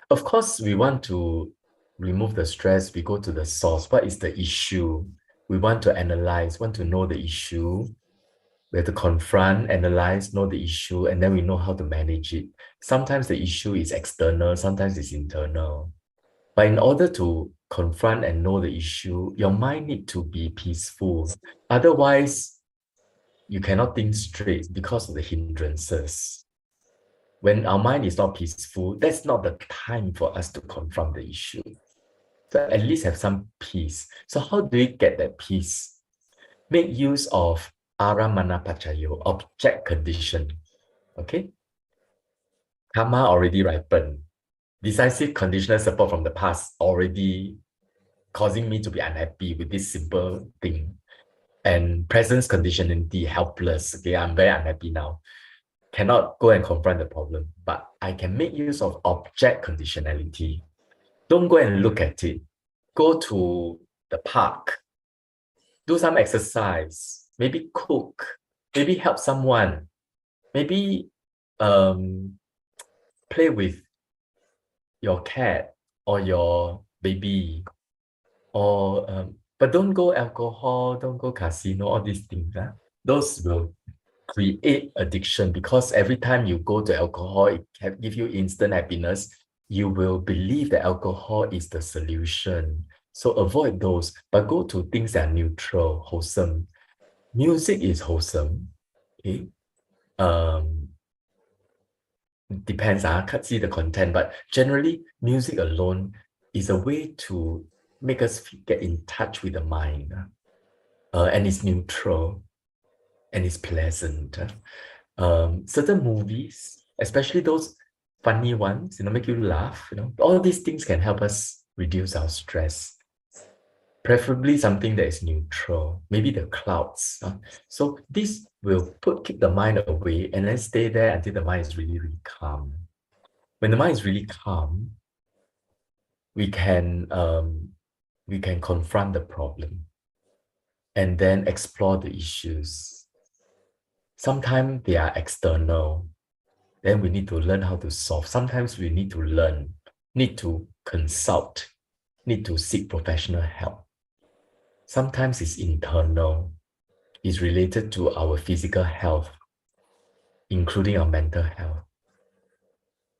[SPEAKER 1] of course we want to remove the stress. We go to the source. What is the issue? We want to analyze, want to know the issue. We have to confront, analyze, know the issue, and then we know how to manage it. Sometimes the issue is external, sometimes it's internal. But in order to confront and know the issue, your mind needs to be peaceful. Otherwise, you cannot think straight because of the hindrances. When our mind is not peaceful, that's not the time for us to confront the issue. So at least have some peace. So how do we get that peace? Make use of aramana pachayo, object condition. Okay? Karma already ripened. Decisive conditional support from the past already causing me to be unhappy with this simple thing. And presence conditionality, helpless. Okay, I'm very unhappy now. Cannot go and confront the problem, but I can make use of object conditionality. Don't go and look at it. Go to the park. Do some exercise. Maybe cook. Maybe help someone. Maybe play with your cat or your baby. Or but don't go alcohol, don't go casino, all these things. Those will create addiction because every time you go to alcohol, it can give you instant happiness. You will believe that alcohol is the solution. So avoid those, but go to things that are neutral, wholesome. Music is wholesome. Okay. Depends, I can't see the content, but generally music alone is a way to make us get in touch with the mind. And it's neutral and it's pleasant. Certain movies, especially those funny ones, make you laugh, all these things can help us reduce our stress. Preferably something that is neutral, maybe the clouds. So this will keep the mind away and then stay there until the mind is really, really calm. When the mind is really calm, we can confront the problem and then explore the issues. Sometimes they are external. Then we need to learn how to solve. Sometimes we need to learn, need to consult, need to seek professional help. Sometimes it's internal. It's related to our physical health, including our mental health.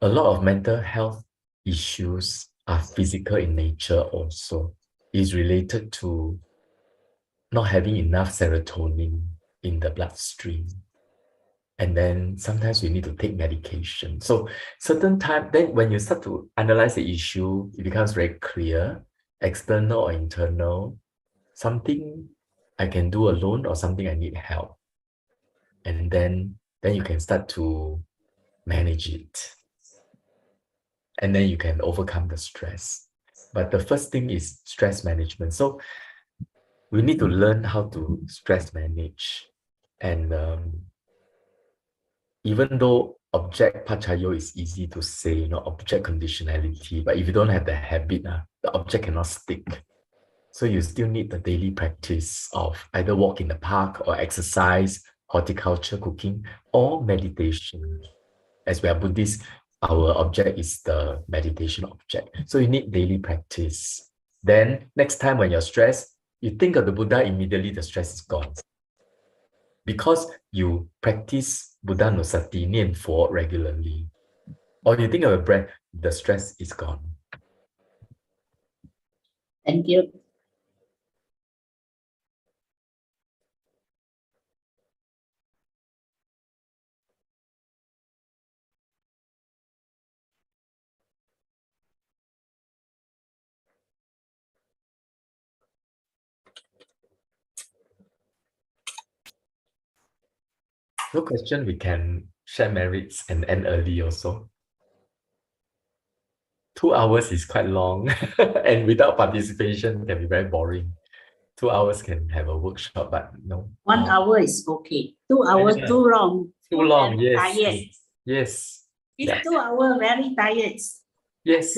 [SPEAKER 1] A lot of mental health issues are physical in nature also. It's related to not having enough serotonin in the bloodstream. And then sometimes we need to take medication. So certain time, then when you start to analyze the issue, it becomes very clear, external or internal, something I can do alone or something I need help. And then you can start to manage it. And then you can overcome the stress. But the first thing is stress management. So we need to learn how to stress manage And even though object pachayo is easy to say, object conditionality, but if you don't have the habit, the object cannot stick. So you still need the daily practice of either walk in the park or exercise, horticulture, cooking, or meditation. As we are Buddhists, our object is the meditation object. So you need daily practice. Then next time when you're stressed, you think of the Buddha, immediately the stress is gone. Because you practice Buddha Nusati, Nian Fo regularly. Or you think of a breath, the stress is gone.
[SPEAKER 5] Thank you.
[SPEAKER 1] No question, we can share merits and end early also. 2 hours is quite long and without participation can be very boring. 2 hours can have a workshop, but no.
[SPEAKER 5] 1 hour is okay. 2 hours
[SPEAKER 1] Yeah.
[SPEAKER 5] too long.
[SPEAKER 1] Too long,
[SPEAKER 5] Very
[SPEAKER 1] yes.
[SPEAKER 5] Tired.
[SPEAKER 1] Yes.
[SPEAKER 5] It's
[SPEAKER 1] Yeah.
[SPEAKER 5] 2 hours very tired.
[SPEAKER 1] Yes.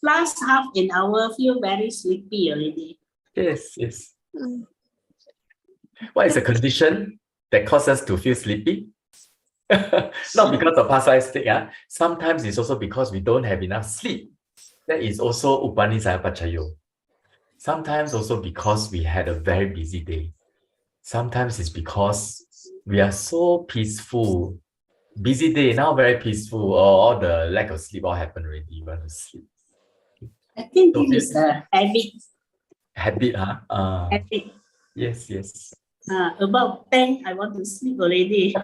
[SPEAKER 5] Last half an hour feel very sleepy already.
[SPEAKER 1] Yes. Yes.
[SPEAKER 3] Mm.
[SPEAKER 1] What is a condition that causes us to feel sleepy? Not because of past life state. Sometimes it's also because we don't have enough sleep. That is also Upanisaya Pachayo. Sometimes also because we had a very busy day. Sometimes it's because we are so peaceful. Busy day, now very peaceful, or all the lack of sleep all happen already. You want to sleep.
[SPEAKER 5] I think
[SPEAKER 1] So
[SPEAKER 5] this is a habit.
[SPEAKER 1] Habit, huh?
[SPEAKER 5] Habit.
[SPEAKER 1] Yes, yes.
[SPEAKER 5] About 10, I want to sleep already.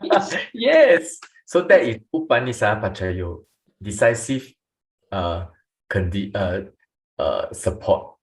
[SPEAKER 1] Yes. So that is Upanisaya Pachayo, decisive support.